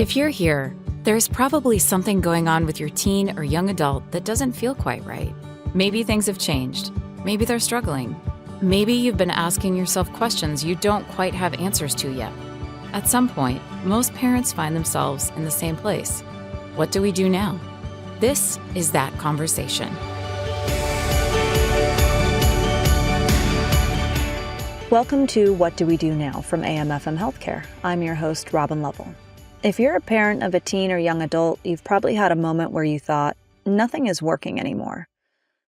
If you're here, there's probably something going on with your teen or young adult that doesn't feel quite right. Maybe things have changed. Maybe they're struggling. Maybe you've been asking yourself questions you don't quite have answers to yet. At some point, most parents find themselves in the same place. What do we do now? This is that conversation. Welcome to What Do We Do Now from AMFM Healthcare. I'm your host, Robin Lovell. If you're a parent of a teen or young adult, you've probably had a moment where you thought, nothing is working anymore.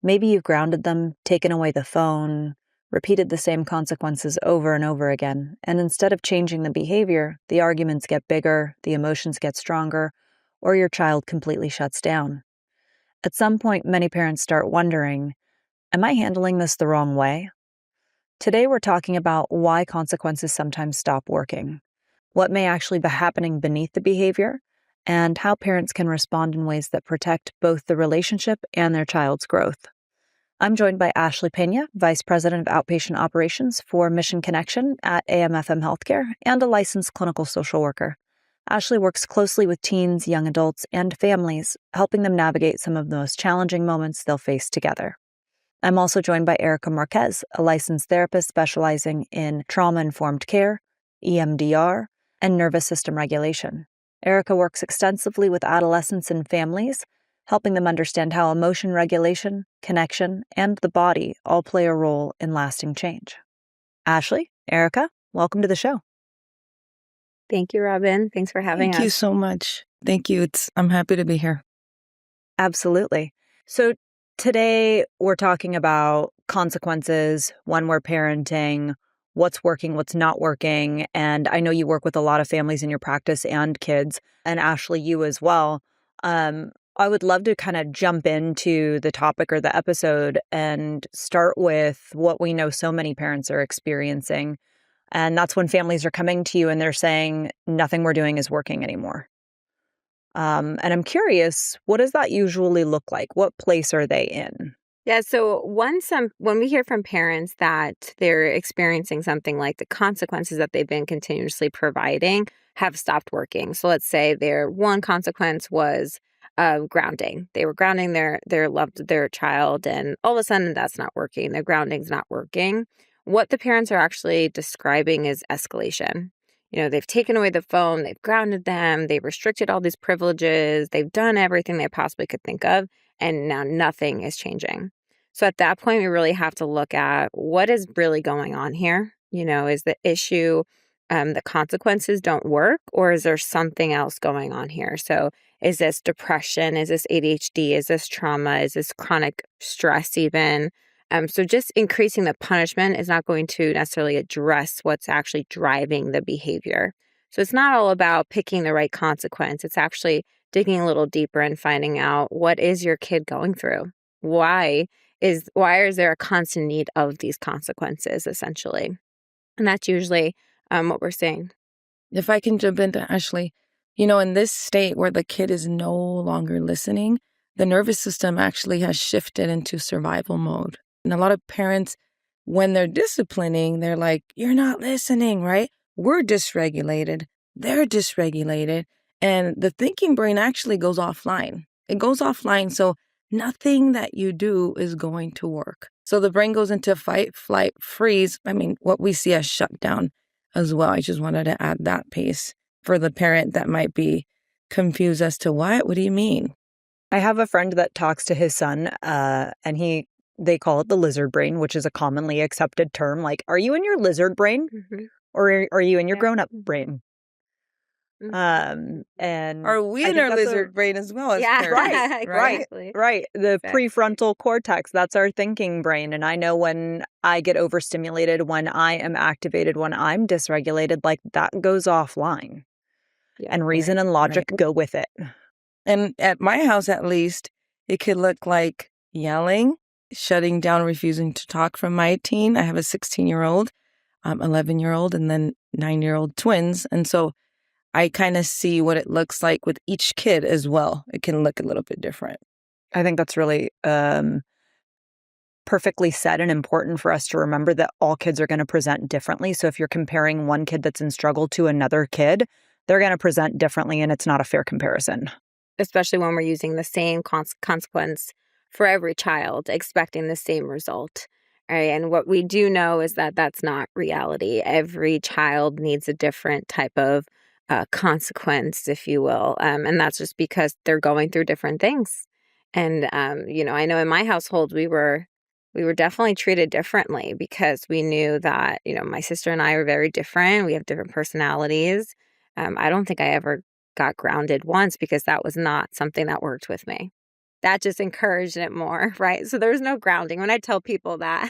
Maybe you've grounded them, taken away the phone, repeated the same consequences over and over again, and instead of changing the behavior, the arguments get bigger, the emotions get stronger, or your child completely shuts down. At some point, many parents start wondering, am I handling this the wrong way? Today, we're talking about why consequences sometimes stop working, what may actually be happening beneath the behavior, and how parents can respond in ways that protect both the relationship and their child's growth. I'm joined by 𝐟𝐨𝐫𝐿, Vice President of Outpatient Operations for Mission Connection at AMFM Healthcare and a licensed clinical social worker. Ashley works closely with teens, young adults, and families, helping them navigate some of the most challenging moments they'll face together. I'm also joined by Erica Marquez, a licensed therapist specializing in trauma-informed care, EMDR, and nervous system regulation. Erica works extensively with adolescents and families, helping them understand how emotion regulation, connection, and the body all play a role in lasting change. Ashley, Erica, welcome to the show. Thank you, Robin. Thanks for having us. Thank you so much. Thank you. I'm happy to be here. Absolutely. So today we're talking about consequences when we're parenting, what's working, what's not working. And I know you work with a lot of families in your practice and kids, and Ashley, you as well. I would love to kind of jump into the topic or the episode and start with what we know so many parents are experiencing. And that's when families are coming to you and they're saying, nothing we're doing is working anymore. And I'm curious, what does that usually look like? What place are they in? Yeah, so when we hear from parents that they're experiencing something like the consequences that they've been continuously providing have stopped working. So let's say their one consequence was grounding. They were grounding their child, and all of a sudden that's not working. Their grounding's not working. What the parents are actually describing is escalation. You know, they've taken away the phone, they've grounded them, they've restricted all these privileges, they've done everything they possibly could think of, and now nothing is changing. So at that point, we really have to look at what is really going on here. You know, is the issue the consequences don't work, or is there something else going on here? So is this depression? Is this ADHD? Is this trauma? Is this chronic stress even? So just increasing the punishment is not going to necessarily address what's actually driving the behavior. So it's not all about picking the right consequence. It's actually digging a little deeper and finding out, what is your kid going through? Why is there a constant need of these consequences, essentially? And that's usually what we're seeing. If I can jump into Ashley, you know, in this state where the kid is no longer listening, the nervous system actually has shifted into survival mode. And a lot of parents, when they're disciplining, they're like, you're not listening, right? We're dysregulated. They're dysregulated. And the thinking brain actually goes offline. It goes offline. So nothing that you do is going to work. So the brain goes into fight, flight, freeze. I mean, what we see as shutdown as well. I just wanted to add that piece for the parent that might be confused as to what do you mean? I have a friend that talks to his son, and they call it the lizard brain, which is a commonly accepted term. Like, are you in your lizard brain, or are you in your grown-up brain? And are we in our lizard brain as well as parents? Right. The prefrontal cortex, that's our thinking brain. And I know when I get overstimulated, when I am activated, when I'm dysregulated, like that goes offline. And reason and logic go with it. And at my house, at least, it could look like yelling, shutting down, refusing to talk from my teen. I have a 16-year-old, 11-year-old, and then 9-year-old twins. And so I kind of see what it looks like with each kid as well. It can look a little bit different. I think that's really perfectly said and important for us to remember that all kids are going to present differently. So if you're comparing one kid that's in struggle to another kid, they're going to present differently and it's not a fair comparison. Especially when we're using the same consequence for every child, expecting the same result. Right? And what we do know is that that's not reality. Every child needs a different type of consequence, if you will. And that's just because they're going through different things. And, I know in my household, we were definitely treated differently because we knew that, my sister and I are very different. We have different personalities. I don't think I ever got grounded once because that was not something that worked with me. That just encouraged it more, right? So there's no grounding. When I tell people that,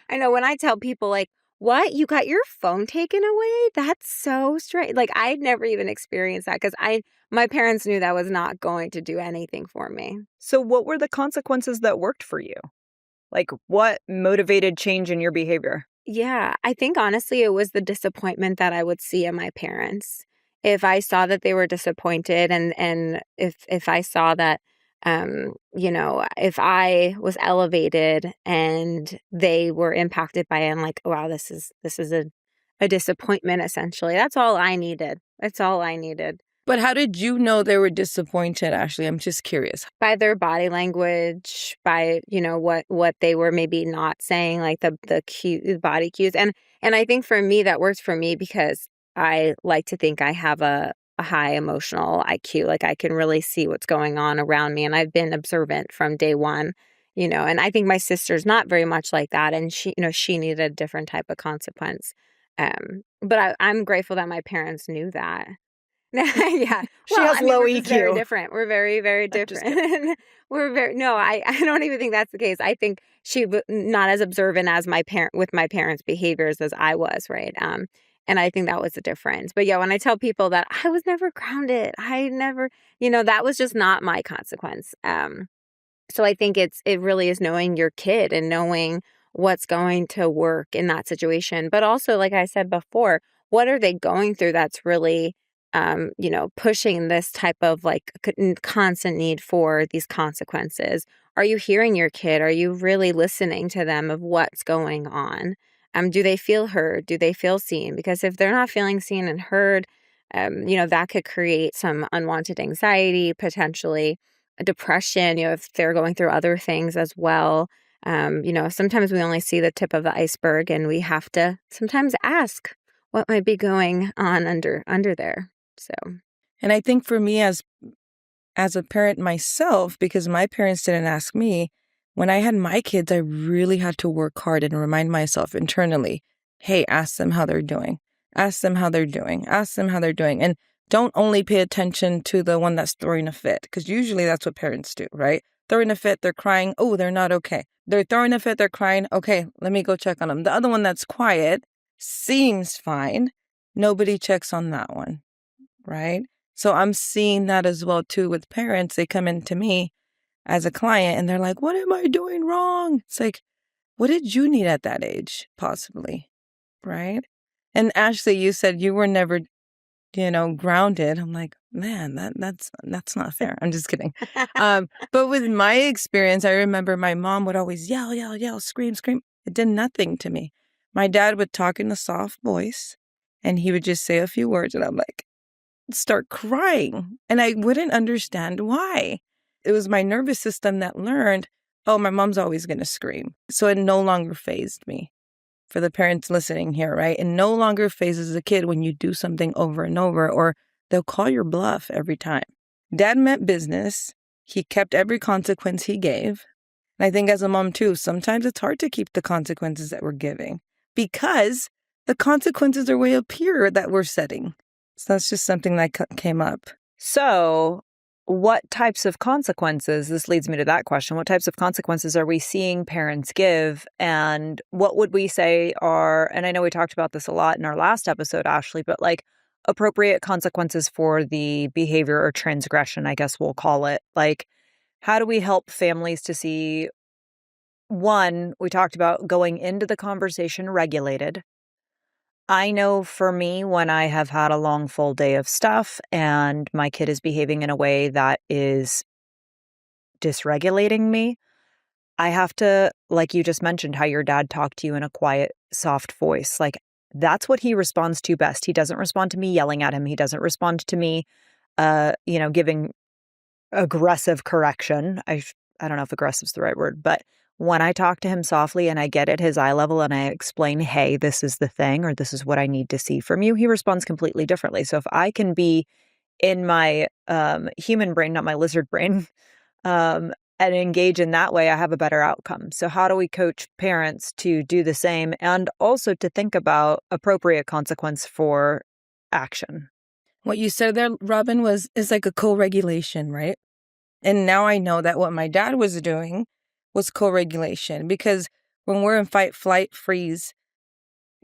I know when I tell people like, what? You got your phone taken away? That's so strange. Like I'd never even experienced that because my parents knew that was not going to do anything for me. So what were the consequences that worked for you? Like what motivated change in your behavior? Yeah, I think honestly it was the disappointment that I would see in my parents. If I saw that they were disappointed and if I saw that if I was elevated and they were impacted by it, I'm like, wow, this is a disappointment essentially. That's all I needed. That's all I needed. But how did you know they were disappointed, Ashley? I'm just curious. By their body language, by, what they were maybe not saying, like the body cues. And I think for me, that works for me because I like to think I have a high emotional IQ. Like I can really see what's going on around me. And I've been observant from day one, and I think my sister's not very much like that. And she needed a different type of consequence. But I'm grateful that my parents knew that. Yeah. She has low we're EQ. just very different. We're very, very different. No, I don't even think that's the case. I think she was not as observant as with my parents' behaviors as I was, right? And I think that was the difference. But yeah, when I tell people that I was never grounded, I never, that was just not my consequence. So I think it really is knowing your kid and knowing what's going to work in that situation. But also, like I said before, what are they going through that's really pushing this type of like constant need for these consequences? Are you hearing your kid? Are you really listening to them of what's going on? Do they feel heard? Do they feel seen? Because if they're not feeling seen and heard, that could create some unwanted anxiety, potentially depression, if they're going through other things as well. Sometimes we only see the tip of the iceberg and we have to sometimes ask what might be going on under there. So, and I think for me as a parent myself, because my parents didn't ask me, when I had my kids, I really had to work hard and remind myself internally, hey, ask them how they're doing. Ask them how they're doing. Ask them how they're doing. And don't only pay attention to the one that's throwing a fit, because usually that's what parents do, right? Throwing a fit, they're crying. Oh, they're not okay. They're throwing a fit, they're crying. Okay, let me go check on them. The other one that's quiet seems fine. Nobody checks on that one, right? So I'm seeing that as well, too, with parents. They come into me as a client and they're like, what am I doing wrong? It's like, what did you need at that age, possibly, right? And Ashley, you said you were never, grounded. I'm like, man, that's not fair. I'm just kidding. But with my experience, I remember my mom would always yell, yell, yell, scream, scream. It did nothing to me. My dad would talk in a soft voice and he would just say a few words and I'm like, start crying. And I wouldn't understand why. It was my nervous system that learned, oh, my mom's always going to scream. So it no longer fazed me. For the parents listening here, right? It no longer phases a kid when you do something over and over, or they'll call your bluff every time. Dad meant business. He kept every consequence he gave. And I think as a mom too, sometimes it's hard to keep the consequences that we're giving because the consequences are way up here that we're setting. So that's just something that came up. So what types of consequences, this leads me to that question, what types of consequences are we seeing parents give? And what would we say are, and I know we talked about this a lot in our last episode, Ashley, but like appropriate consequences for the behavior or transgression, I guess we'll call it. Like, how do we help families to see, one, we talked about going into the conversation regulated. I know for me, when I have had a long, full day of stuff and my kid is behaving in a way that is dysregulating me, I have to, like you just mentioned, how your dad talked to you in a quiet, soft voice. Like, That's what he responds to best. He doesn't respond to me yelling at him. He doesn't respond to me, giving aggressive correction. I don't know if aggressive is the right word, but when I talk to him softly and I get at his eye level and I explain, hey, this is the thing, or this is what I need to see from you, he responds completely differently. So if I can be in my human brain, not my lizard brain, and engage in that way, I have a better outcome. So how do we coach parents to do the same and also to think about appropriate consequence for action? What you said there, Robin, is like a co-regulation, right? And now I know that what my dad was doing was co-regulation, because when we're in fight, flight, freeze,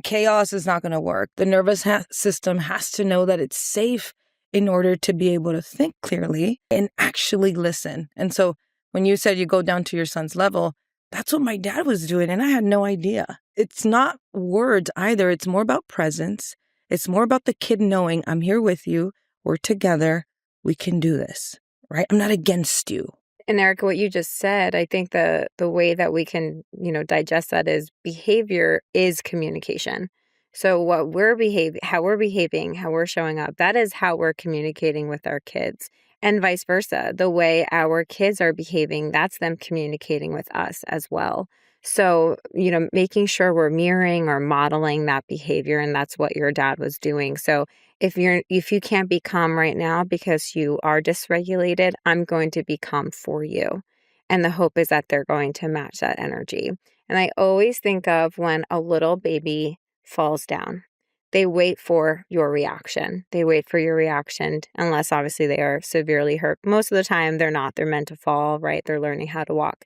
chaos is not going to work. The nervous system has to know that it's safe in order to be able to think clearly and actually listen. And so when you said you go down to your son's level, that's what my dad was doing, and I had no idea. It's not words either. It's more about presence. It's more about the kid knowing, I'm here with you. We're together. We can do this, right? I'm not against you. And Erica, what you just said, I think the way that we can, digest that is behavior is communication. So how we're behaving, how we're showing up, that is how we're communicating with our kids. And vice versa. The way our kids are behaving, that's them communicating with us as well. So, making sure we're mirroring or modeling that behavior, and that's what your dad was doing. So if you can't be calm right now because you are dysregulated, I'm going to be calm for you. And the hope is that they're going to match that energy. And I always think of when a little baby falls down, they wait for your reaction. They wait for your reaction, unless obviously they are severely hurt. Most of the time they're not. They're meant to fall, right? They're learning how to walk.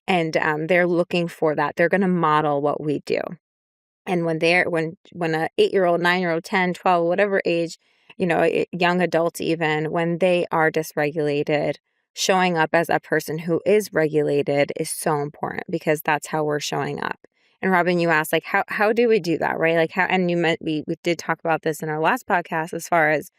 And they're looking for that. They're going to model what we do. And when a 8-year-old, 9-year-old, 10, 12, whatever age, young adults even, when they are dysregulated, showing up as a person who is regulated is so important, because that's how we're showing up. And Robin, you asked, like, how do we do that, right? Like, how, and we did talk about this in our last podcast as far as,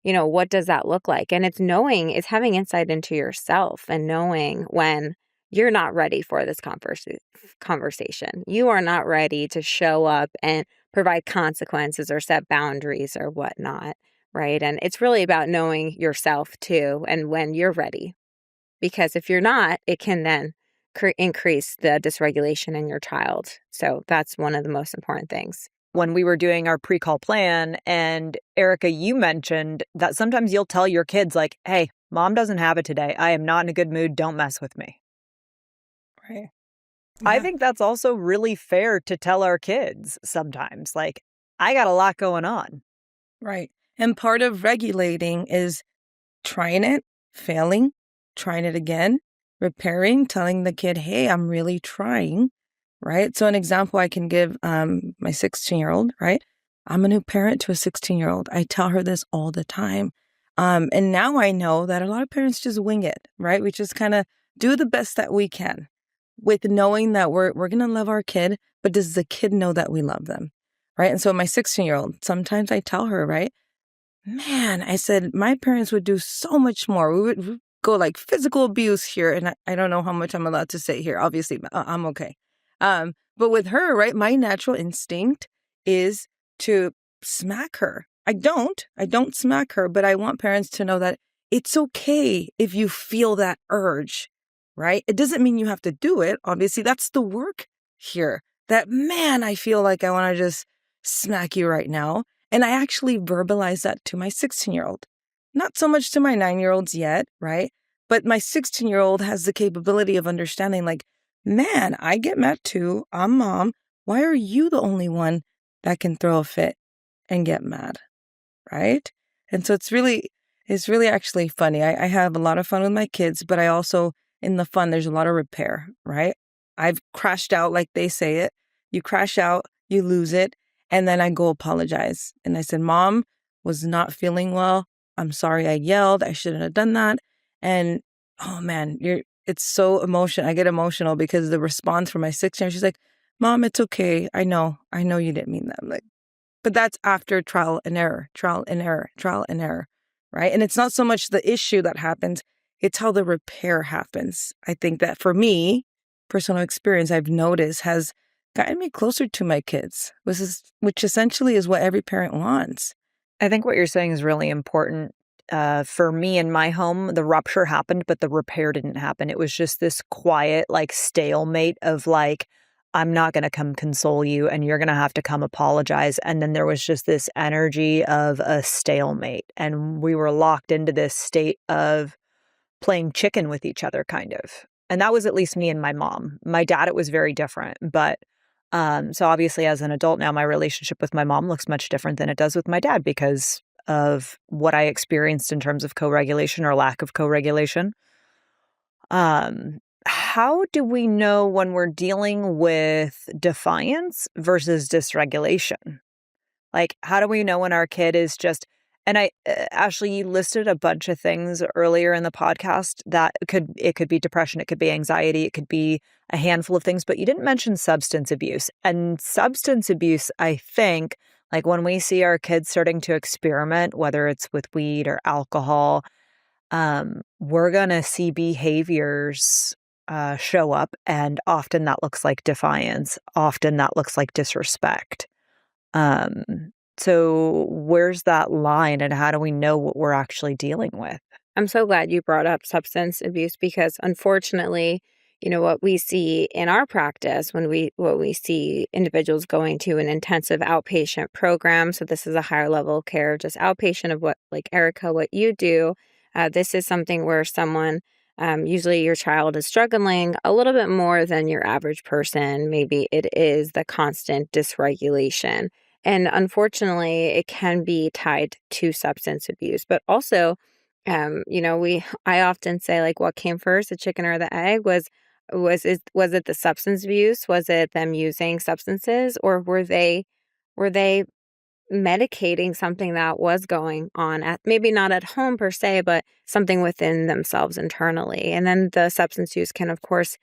what does that look like? And it's having insight into yourself and knowing when you're not ready for this conversation. You are not ready to show up and provide consequences or set boundaries or whatnot, right? And it's really about knowing yourself too, and when you're ready. Because if you're not, it can then increase the dysregulation in your child. So that's one of the most important things. When we were doing our pre-call plan, and Erica, you mentioned that sometimes you'll tell your kids, like, hey, mom doesn't have it today. I am not in a good mood. Don't mess with me. Right. I Yeah. think that's also really fair to tell our kids sometimes. Like, I got a lot going on. Right. And part of regulating is trying it, failing, trying it again, repairing, telling the kid, hey, I'm really trying, right? So an example I can give my 16-year-old, right? I'm a new parent to a 16-year-old. I tell her this all the time. And now I know that a lot of parents just wing it, right? We just kind of do the best that we can with knowing that we're going to love our kid, but does the kid know that we love them, right? And so my 16-year-old, sometimes I tell her, right? Man, I said, my parents would do so much more. We would go like physical abuse here. And I don't know how much I'm allowed to say here. Obviously, I'm okay. But with her, right, my natural instinct is to smack her. I don't smack her, but I want parents to know that it's okay if you feel that urge, right? It doesn't mean you have to do it. Obviously, that's the work here. That, man, I feel like I want to just smack you right now. And I actually verbalize that to my 16-year-old. Not so much to my 9-year-olds yet, right? But my 16-year-old has the capability of understanding, like, man, I get mad too. I'm mom. Why are you the only one that can throw a fit and get mad, right? And so it's really actually funny. I have a lot of fun with my kids, but I also, in the fun, there's a lot of repair, right? I've crashed out, like they say it. You crash out, you lose it. And then I go apologize. And I said, Mom was not feeling well. I'm sorry I yelled. I shouldn't have done that. And oh man, it's so emotional. I get emotional because the response from my 16-year-old, she's like, Mom, it's okay. I know you didn't mean that. I'm like, but that's after trial and error, right? And it's not so much the issue that happens, it's how the repair happens. I think that for me, personal experience I've noticed has gotten me closer to my kids, which essentially is what every parent wants. I think what you're saying is really important. For me in my home, the rupture happened, but the repair didn't happen. It was just this quiet, like, stalemate of like, I'm not going to come console you and you're going to have to come apologize. And then there was just this energy of a stalemate. And we were locked into this state of playing chicken with each other, kind of. And that was at least me and my mom. My dad, it was very different. But so obviously as an adult now, my relationship with my mom looks much different than it does with my dad because of what I experienced in terms of co-regulation or lack of co-regulation. How do we know when we're dealing with defiance versus dysregulation? Like, how do we know when our kid is just, and Ashley, you listed a bunch of things earlier in the podcast that it could be depression, it could be anxiety, it could be a handful of things, but you didn't mention substance abuse. And substance abuse, I think, like when we see our kids starting to experiment, whether it's with weed or alcohol, we're going to see behaviors show up. And often that looks like defiance. Often that looks like disrespect. So where's that line and how do we know what we're actually dealing with? I'm so glad you brought up substance abuse because unfortunately, what we see in our practice what we see individuals going to an intensive outpatient program. So this is a higher level of care, just outpatient of what, like Erica, what you do. This is something where someone, usually your child is struggling a little bit more than your average person. Maybe it is the constant dysregulation. And unfortunately, it can be tied to substance abuse, but also, I often say, like, what came first, the chicken or the egg? Was it the substance abuse? Was it them using substances, or were they medicating something that was going on at maybe not at home per se, but something within themselves internally? And then the substance use can, of course,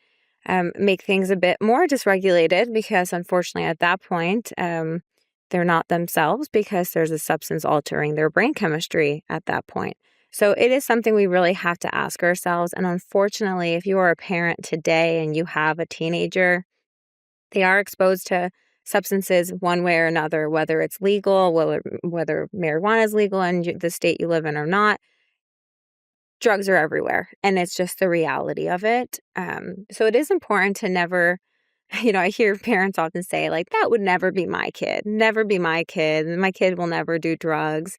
make things a bit more dysregulated because, unfortunately, at that point, they're not themselves because there's a substance altering their brain chemistry at that point. So it is something we really have to ask ourselves. And unfortunately, if you are a parent today and you have a teenager, they are exposed to substances one way or another, whether it's legal, whether marijuana is legal in the state you live in or not. Drugs are everywhere, and it's just the reality of it. So it is important to never, I hear parents often say, like, that would never be my kid, never be my kid. My kid will never do drugs.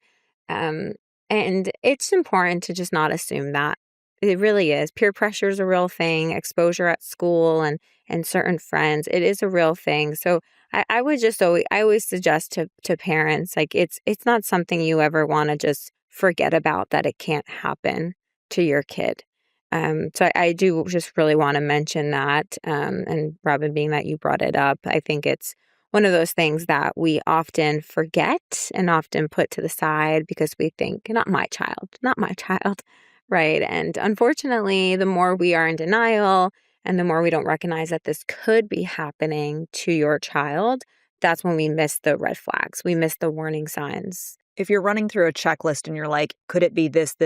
And it's important to just not assume that. It really is. Peer pressure is a real thing. Exposure at school and certain friends, it is a real thing. So I would just I always suggest to parents, like, it's not something you ever want to just forget about, that it can't happen to your kid. So I do just really want to mention that. And Robin, being that you brought it up, I think it's one of those things that we often forget and often put to the side because we think, not my child, right? And unfortunately, the more we are in denial and the more we don't recognize that this could be happening to your child, that's when we miss the red flags. We miss the warning signs. If you're running through a checklist and you're like, could it be this,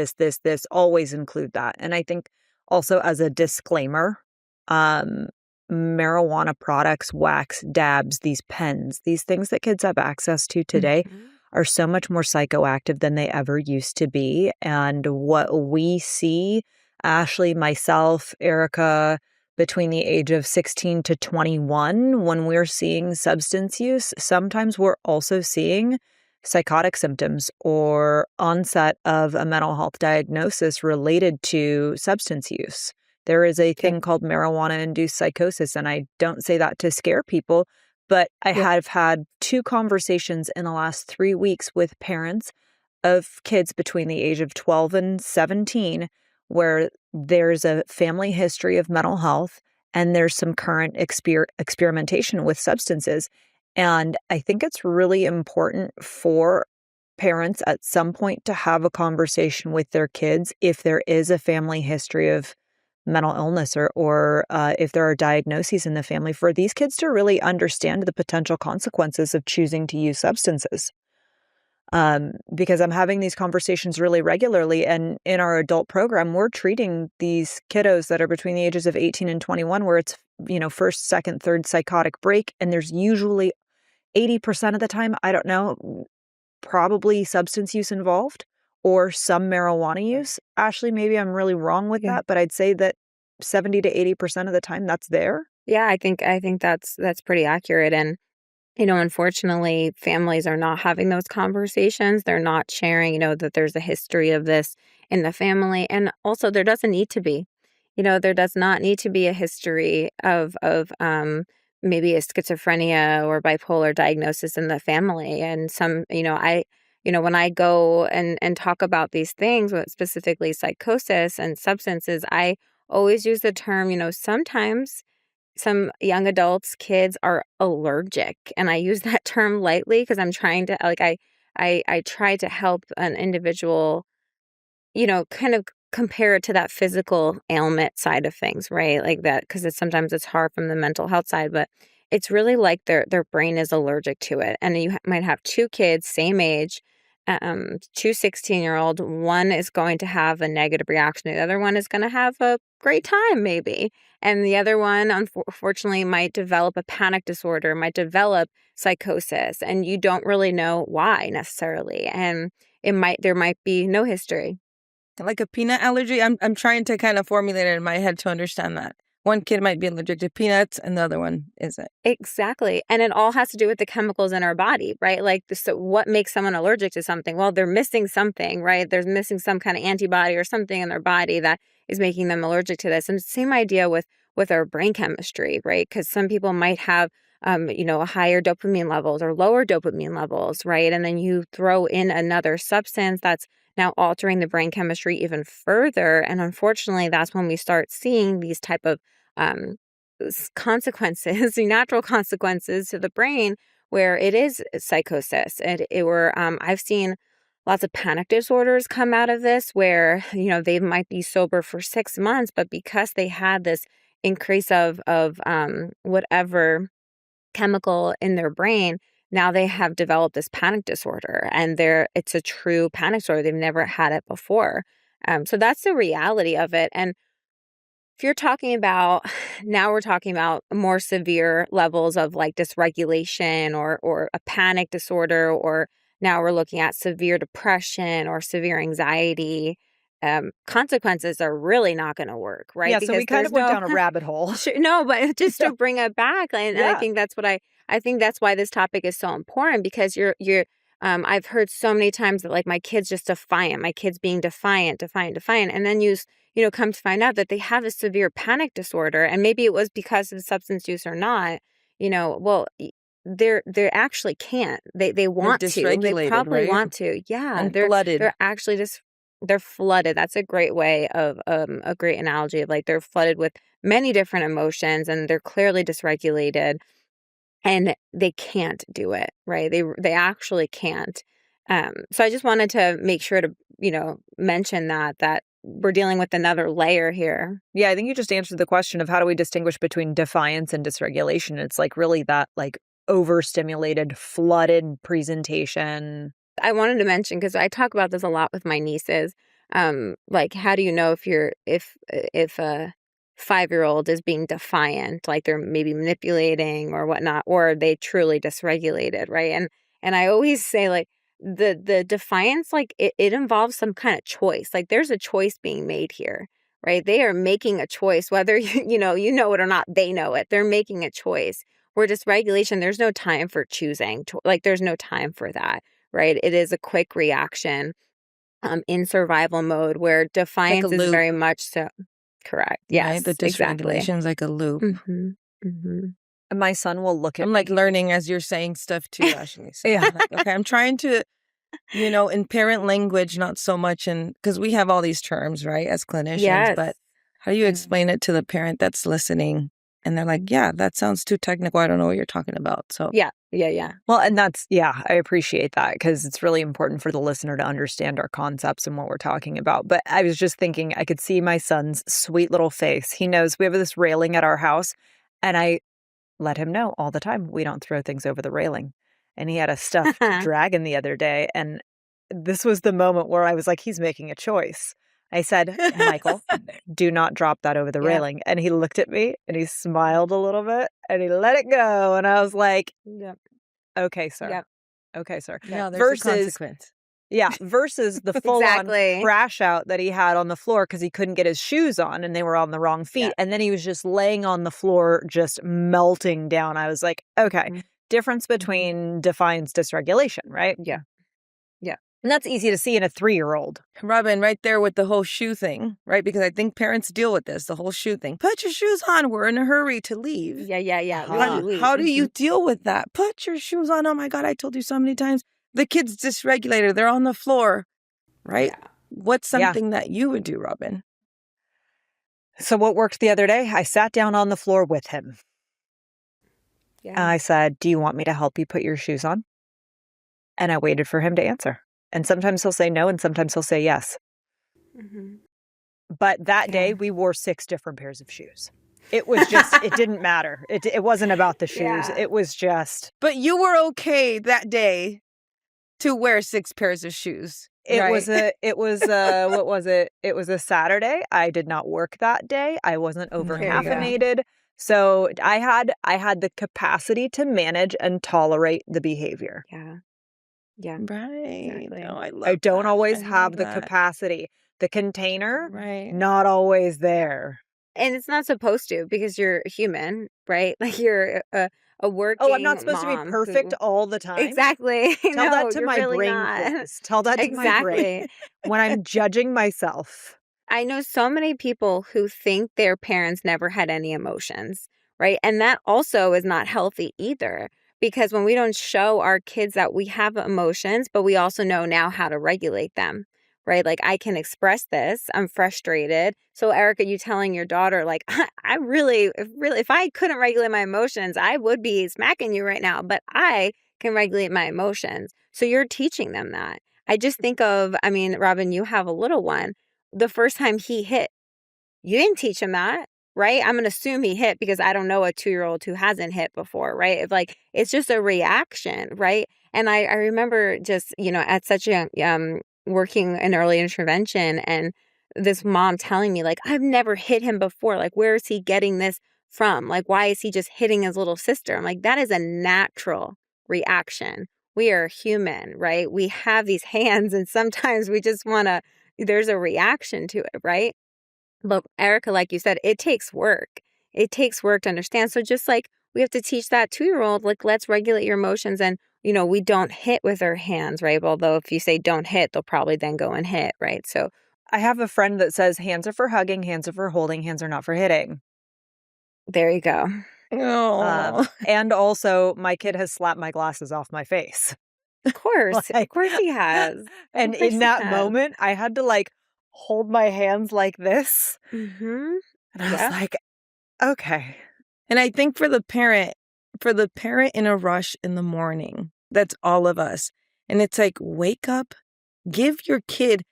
always include that. And I think also as a disclaimer, marijuana products, wax, dabs, these pens, these things that kids have access to today are so much more psychoactive than they ever used to be. And what we see, Ashley, myself, Erica, between the age of 16 to 21, when we're seeing substance use, sometimes we're also seeing psychotic symptoms or onset of a mental health diagnosis related to substance use. There is a thing called marijuana-induced psychosis, and I don't say that to scare people, but I have had 2 conversations in the last 3 weeks with parents of kids between the age of 12 and 17 where there's a family history of mental health and there's some current experimentation with substances. And I think it's really important for parents at some point to have a conversation with their kids if there is a family history of mental illness or if there are diagnoses in the family, for these kids to really understand the potential consequences of choosing to use substances. because I'm having these conversations really regularly. And in our adult program, we're treating these kiddos that are between the ages of 18 and 21, where it's, first, second, third psychotic break. And there's usually 80% of the time, I don't know, probably substance use involved or some marijuana use. Ashley, maybe I'm really wrong with that, but I'd say that 70 to 80% of the time that's there. Yeah, I think that's pretty accurate. And unfortunately, families are not having those conversations. They're not sharing, that there's a history of this in the family. And also there doesn't need to be. There does not need to be a history of maybe a schizophrenia or bipolar diagnosis in the family. And some, when I go and talk about these things, specifically psychosis and substances, I always use the term, sometimes some young adults, kids are allergic. And I use that term lightly because I'm trying to, I try to help an individual, kind of compare it to that physical ailment side of things, right? Like that, because sometimes it's hard from the mental health side, but it's really like their brain is allergic to it. And you might have two kids, same age, two 16-year-old, one is going to have a negative reaction. The other one is going to have a great time, maybe. And the other one, unfortunately, might develop a panic disorder, might develop psychosis, and you don't really know why necessarily. And there might be no history. Like a peanut allergy, I'm trying to kind of formulate it in my head to understand that. One kid might be allergic to peanuts and the other one isn't. Exactly. And it all has to do with the chemicals in our body, right? Like, so what makes someone allergic to something? Well, they're missing something, right? They're missing some kind of antibody or something in their body that is making them allergic to this. And same idea with our brain chemistry, right? Because some people might have, higher dopamine levels or lower dopamine levels, right? And then you throw in another substance that's now altering the brain chemistry even further. And unfortunately, that's when we start seeing these type of consequences, natural consequences to the brain, where it is psychosis. I've seen lots of panic disorders come out of this where, they might be sober for 6 months, but because they had this increase of whatever chemical in their brain, now they have developed this panic disorder, and it's a true panic disorder. They've never had it before. So that's the reality of it. And if you're talking about, now we're talking about more severe levels of like dysregulation or a panic disorder, or now we're looking at severe depression or severe anxiety. Consequences are really not going to work, right? Yeah, because so we kind of went down a rabbit hole. No, but just to bring it back, and I think that's what I think that's why this topic is so important, because I've heard so many times that like my kid's just defiant, my kid's being defiant, and then you come to find out that they have a severe panic disorder, and maybe it was because of substance use or not. Well, they actually can't. They want to. They probably right? want to. Yeah, and flooded. They're actually just. They're flooded. That's a great way of a great analogy of like they're flooded with many different emotions, and they're clearly dysregulated, and they can't do it, right? They actually can't. So I just wanted to make sure to mention that we're dealing with another layer here. Yeah, I think you just answered the question of how do we distinguish between defiance and dysregulation. It's like really that like overstimulated, flooded presentation. I wanted to mention, because I talk about this a lot with my nieces, like how do you know if a 5-year-old is being defiant, like they're maybe manipulating or whatnot, or are they truly dysregulated, right? And I always say like the defiance, like it involves some kind of choice. Like there's a choice being made here, right? They are making a choice, whether you know it or not, they know it. They're making a choice. Where dysregulation, there's no time for choosing. Like there's no time for that. Right. It is a quick reaction in survival mode, where defiance like is very much so. Correct. Yes. Right? The dysregulation exactly. is like a loop. Mm-hmm. Mm-hmm. My son will look at I'm like learning as you're saying stuff too, Ashley. So Yeah. I'm like, okay, I'm trying to, in parent language, not so much because we have all these terms, right, as clinicians, Yes. but how do you explain it to the parent that's listening? And they're like, yeah, that sounds too technical. I don't know what you're talking about. So Yeah. Well, and I appreciate that, because it's really important for the listener to understand our concepts and what we're talking about. But I was just thinking, I could see my son's sweet little face. He knows we have this railing at our house, and I let him know all the time we don't throw things over the railing. and he had a stuffed dragon the other day. And this was the moment where I was like, he's making a choice. I said, Michael, do not drop that over the railing. And he looked at me and he smiled a little bit and he let it go. And I was like, okay, sir. Okay, sir. Yeah, there's a consequence. Yeah, versus the full-on crash out that he had on the floor because he couldn't get his shoes on and they were on the wrong feet. Yeah. And then he was just laying on the floor, just melting down. I was like, okay, difference between defiance, dysregulation, right? Yeah. And that's easy to see in a 3-year-old. Robin, right there with the whole shoe thing, right? Because I think parents deal with this, the whole shoe thing. Put your shoes on. We're in a hurry to leave. Yeah. How do you deal with that? Put your shoes on. Oh, my God, I told you so many times. The kid's dysregulated. They're on the floor, right? Yeah. What's something that you would do, Robin? So what worked the other day? I sat down on the floor with him. Yeah. And I said, do you want me to help you put your shoes on? And I waited for him to answer. And sometimes he'll say no, and sometimes he'll say yes. But that day, we wore 6 different pairs of shoes. It was just, it didn't matter. It wasn't about the shoes. Yeah. It was just. But you were okay that day to wear 6 pairs of shoes. It was what was it? It was a Saturday. I did not work that day. I wasn't over caffeinated. So I had the capacity to manage and tolerate the behavior. Yeah. Right. Exactly. No, I don't always have the capacity. The container, not always there. And it's not supposed to because you're human, right? Like you're a working I'm not supposed to be perfect all the time. Exactly. Tell that to my brain, please. Tell that to my brain when I'm judging myself. I know so many people who think their parents never had any emotions, right? And that also is not healthy either. Because when we don't show our kids that we have emotions, but we also know now how to regulate them, right? Like I can express this. I'm frustrated. So Erica, you telling your daughter, like, I really, if I couldn't regulate my emotions, I would be smacking you right now, but I can regulate my emotions. So you're teaching them that. I just think of, Robin, you have a little one. The first time he hit, you didn't teach him that. Right? I'm going to assume he hit because I don't know a 2-year-old who hasn't hit before, right? If it's just a reaction, right? And I remember just, at such a, working in early intervention and this mom telling me I've never hit him before. Where is he getting this from? Why is he just hitting his little sister? I'm like, that is a natural reaction. We are human, right? We have these hands and sometimes we just there's a reaction to it, right? But Erica, like you said, it takes work. It takes work to understand. So just we have to teach that 2-year-old, let's regulate your emotions. And, we don't hit with our hands, right? Although if you say don't hit, they'll probably then go and hit, right? So I have a friend that says hands are for hugging, hands are for holding, hands are not for hitting. There you go. And also my kid has slapped my glasses off my face. Of course. Of course he has. And in that moment, I had to hold my hands like this. And I was like, okay. And I think for the parent in a rush in the morning, that's all of us. And it's wake up, give your kid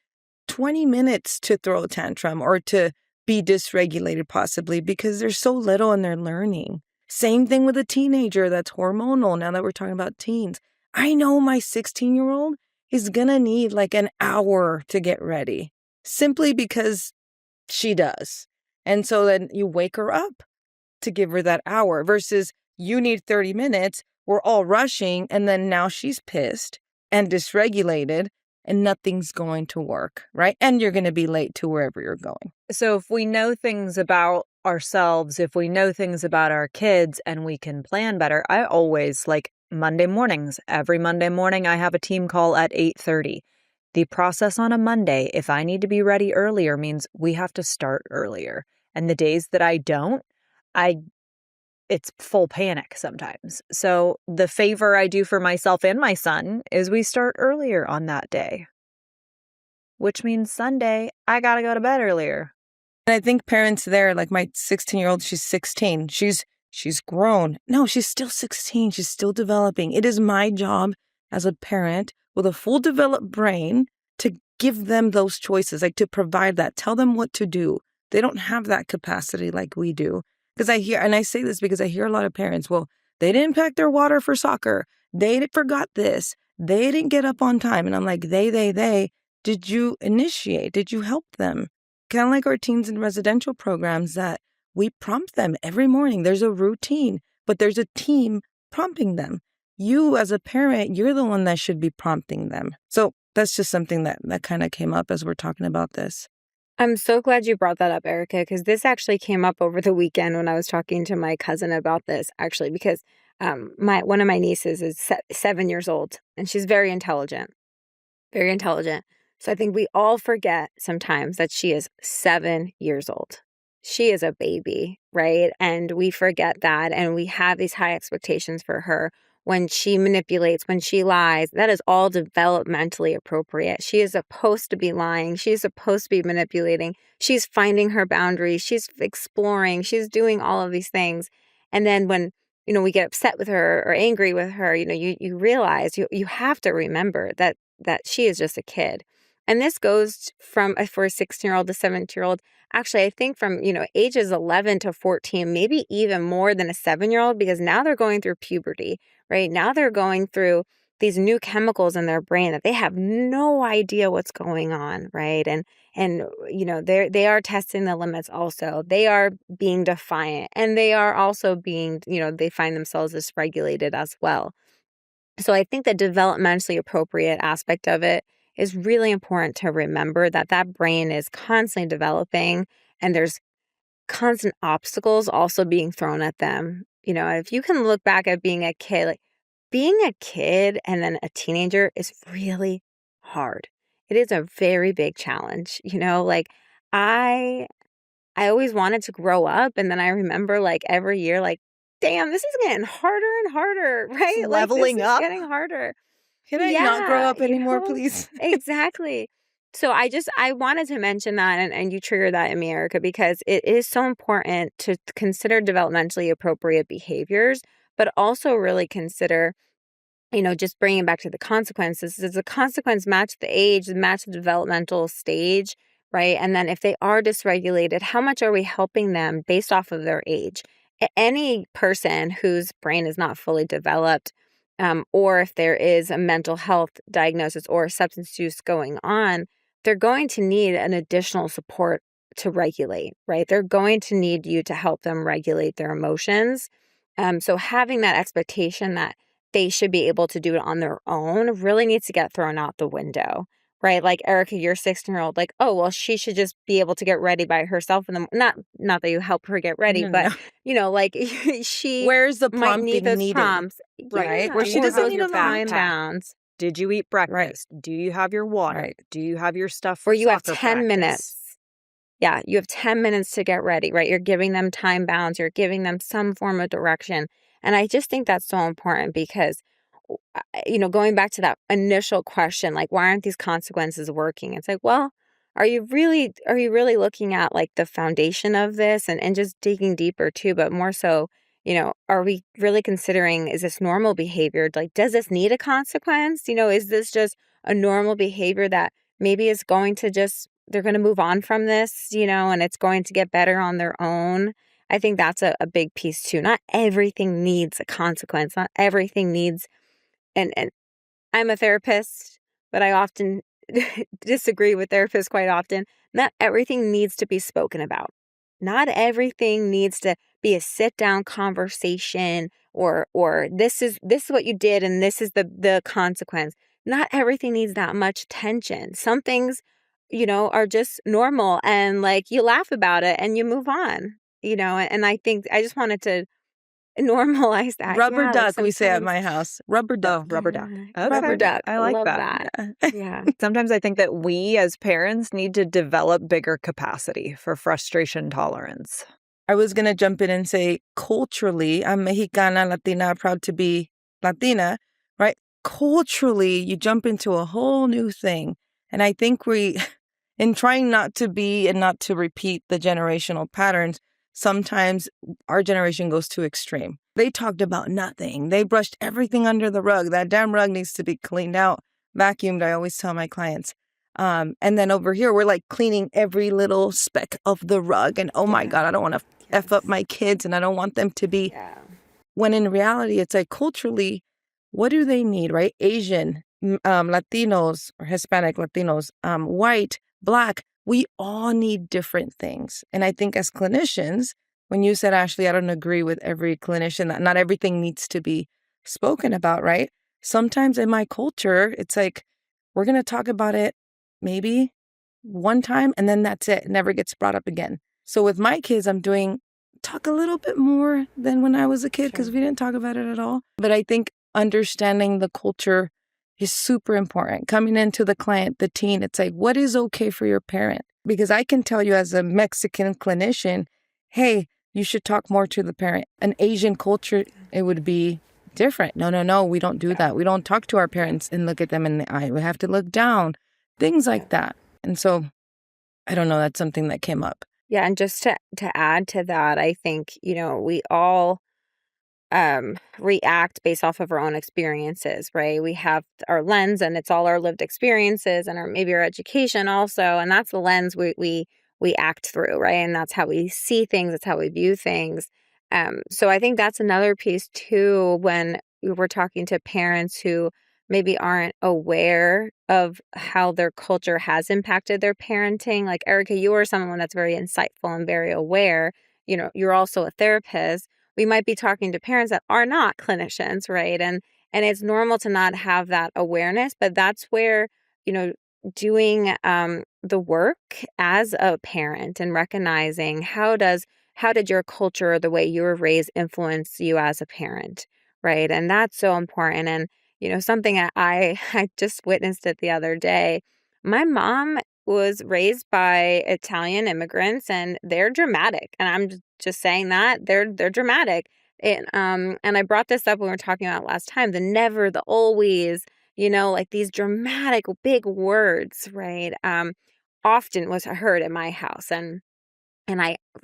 20 minutes to throw a tantrum or to be dysregulated possibly because they're so little and they're learning. Same thing with a teenager that's hormonal now that we're talking about teens. I know my 16-year-old is going to need an hour to get ready. Simply because she does. And so then you wake her up to give her that hour versus you need 30 minutes. We're all rushing. And then now she's pissed and dysregulated and nothing's going to work, right? And you're going to be late to wherever you're going. So if we know things about ourselves, if we know things about our kids and we can plan better, I always Monday mornings. Every Monday morning, I have a team call at 8:30. The process on a Monday, if I need to be ready earlier, means we have to start earlier. And the days that I don't, it's full panic sometimes. So the favor I do for myself and my son is we start earlier on that day, which means Sunday, I got to go to bed earlier. And I think parents there, my 16-year-old, she's 16. She's grown. No, she's still 16. She's still developing. It is my job as a parent with a full developed brain to give them those choices, to provide that, tell them what to do. They don't have that capacity like we do. Because I say this because I hear a lot of parents, well, they didn't pack their water for soccer they forgot this. They didn't get up on time. And I'm like, they. Did you initiate? Did you help them? Kind of like our teens in residential programs that we prompt them every morning. There's a routine, but there's a team prompting them. You as a parent, you're the one that should be prompting them. So that's just something that kind of came up as we're talking about this. I'm so glad you brought that up, Erica, because this actually came up over the weekend when I was talking to my cousin about this, actually, because one of my nieces is 7 years old, and she's very intelligent. Very intelligent. So I think we all forget sometimes that she is 7 years old. She is a baby, right? And we forget that, and we have these high expectations for her. When she manipulates, when she lies, that is all developmentally appropriate. She is supposed to be lying. She's supposed to be manipulating. She's finding her boundaries. She's exploring. She's doing all of these things. And then when, we get upset with her or angry with her, you realize you have to remember that she is just a kid. And this goes from for a 16-year-old to 17-year-old. Actually, I think from, ages 11 to 14, maybe even more than a 7-year-old, because now they're going through puberty, right? Now they're going through these new chemicals in their brain that they have no idea what's going on, right? And they are testing the limits also. They are being defiant, and they are also being, they find themselves dysregulated as well. So I think the developmentally appropriate aspect of it is really important to remember that brain is constantly developing, and there's constant obstacles also being thrown at them. If you can look back at being a kid, like being a kid and then a teenager is really hard. It is a very big challenge. Like I always wanted to grow up, and then I remember like every year, like, damn, this is getting harder and harder, right? It's leveling up. It's getting harder. Can I not grow up anymore, please? Exactly. So I wanted to mention that, and you triggered that in me, Erica, because it is so important to consider developmentally appropriate behaviors, but also really consider, just bringing it back to the consequences. Does the consequence match the age, match the developmental stage, right? And then if they are dysregulated, how much are we helping them based off of their age? Any person whose brain is not fully developed, or if there is a mental health diagnosis or substance use going on, they're going to need an additional support to regulate, right? They're going to need you to help them regulate their emotions. So having that expectation that they should be able to do it on their own really needs to get thrown out the window, right? Like, Erica, your 16-year-old, like, oh, well, she should just be able to get ready by herself. And not that you help her get ready, but, like she Where's the might need prompting those needed? prompts. Right. Yeah, Where she doesn't need a time backpack. bounds. Did you eat breakfast? Do you have your water? Right. Do you have your stuff for Or you have soccer 10 practice? minutes. Yeah, you have 10 minutes to get ready, right? You're giving them time bounds. You're giving them some form of direction. And I just think that's so important because, going back to that initial question, like, why aren't these consequences working? It's like, well, are you really looking at like the foundation of this and just digging deeper too, but more so, are we really considering, is this normal behavior? Like, does this need a consequence? Is this just a normal behavior that maybe is going to they're going to move on from this, and it's going to get better on their own? I think that's a big piece too. Not everything needs a consequence. Not everything needs, and I'm a therapist, but I often disagree with therapists quite often. Not everything needs to be spoken about. Not everything needs to be a sit-down conversation or this is what you did and this is the consequence. Not everything needs that much attention. Some things, are just normal, and like you laugh about it and you move on, and I think I just wanted to normalize that. Rubber Yeah, duck, like we say at sometimes- my house. Rubber duck. Oh, rubber duck. Yeah. Okay. Rubber duck. I like Love that. Yeah. Sometimes I think that we as parents need to develop bigger capacity for frustration tolerance. I was going to jump in and say, culturally, I'm Mexicana, Latina, proud to be Latina, right? Culturally, you jump into a whole new thing. And I think in trying not to be and not to repeat the generational patterns, sometimes our generation goes too extreme. They talked about nothing. They brushed everything under the rug. That damn rug needs to be cleaned out, vacuumed, I always tell my clients. And then over here, we're like cleaning every little speck of the rug. And oh my God, I don't want to F up my kids and I don't want them to be. Yeah. When in reality, it's like culturally, what do they need, right? Asian, Latinos or Hispanic Latinos, white, Black, we all need different things. And I think as clinicians, when you said, Ashley, I don't agree with every clinician that not everything needs to be spoken about, right? Sometimes in my culture, it's like, we're going to talk about it maybe one time and then that's it. It never gets brought up again. So with my kids, I'm doing talk a little bit more than when I was a kid because we didn't talk about it at all. But I think understanding the culture is super important. Coming into the client, the teen, it's like, what is okay for your parent? Because I can tell you as a Mexican clinician, hey, you should talk more to the parent. An Asian culture, it would be different. No, we don't do that. We don't talk to our parents and look at them in the eye. We have to look down, things like that. And so, I don't know, that's something that came up. Yeah, and just to add to that, I think, we all react based off of our own experiences, right? We have our lens and it's all our lived experiences and maybe our education also. And that's the lens we act through, right? And that's how we see things. That's how we view things. So I think that's another piece too, when we're talking to parents who maybe aren't aware of how their culture has impacted their parenting. Like Erica, you are someone that's very insightful and very aware. You're also a therapist. We might be talking to parents that are not clinicians, right? And it's normal to not have that awareness, but that's where, doing the work as a parent and recognizing how did your culture, the way you were raised, influence you as a parent, right? And that's so important. And, something that I just witnessed it the other day. My mom was raised by Italian immigrants and they're dramatic. And I'm just saying that they're dramatic. And I brought this up when we were talking about last time, the never, the always, like these dramatic big words, right? Often was heard at my house. And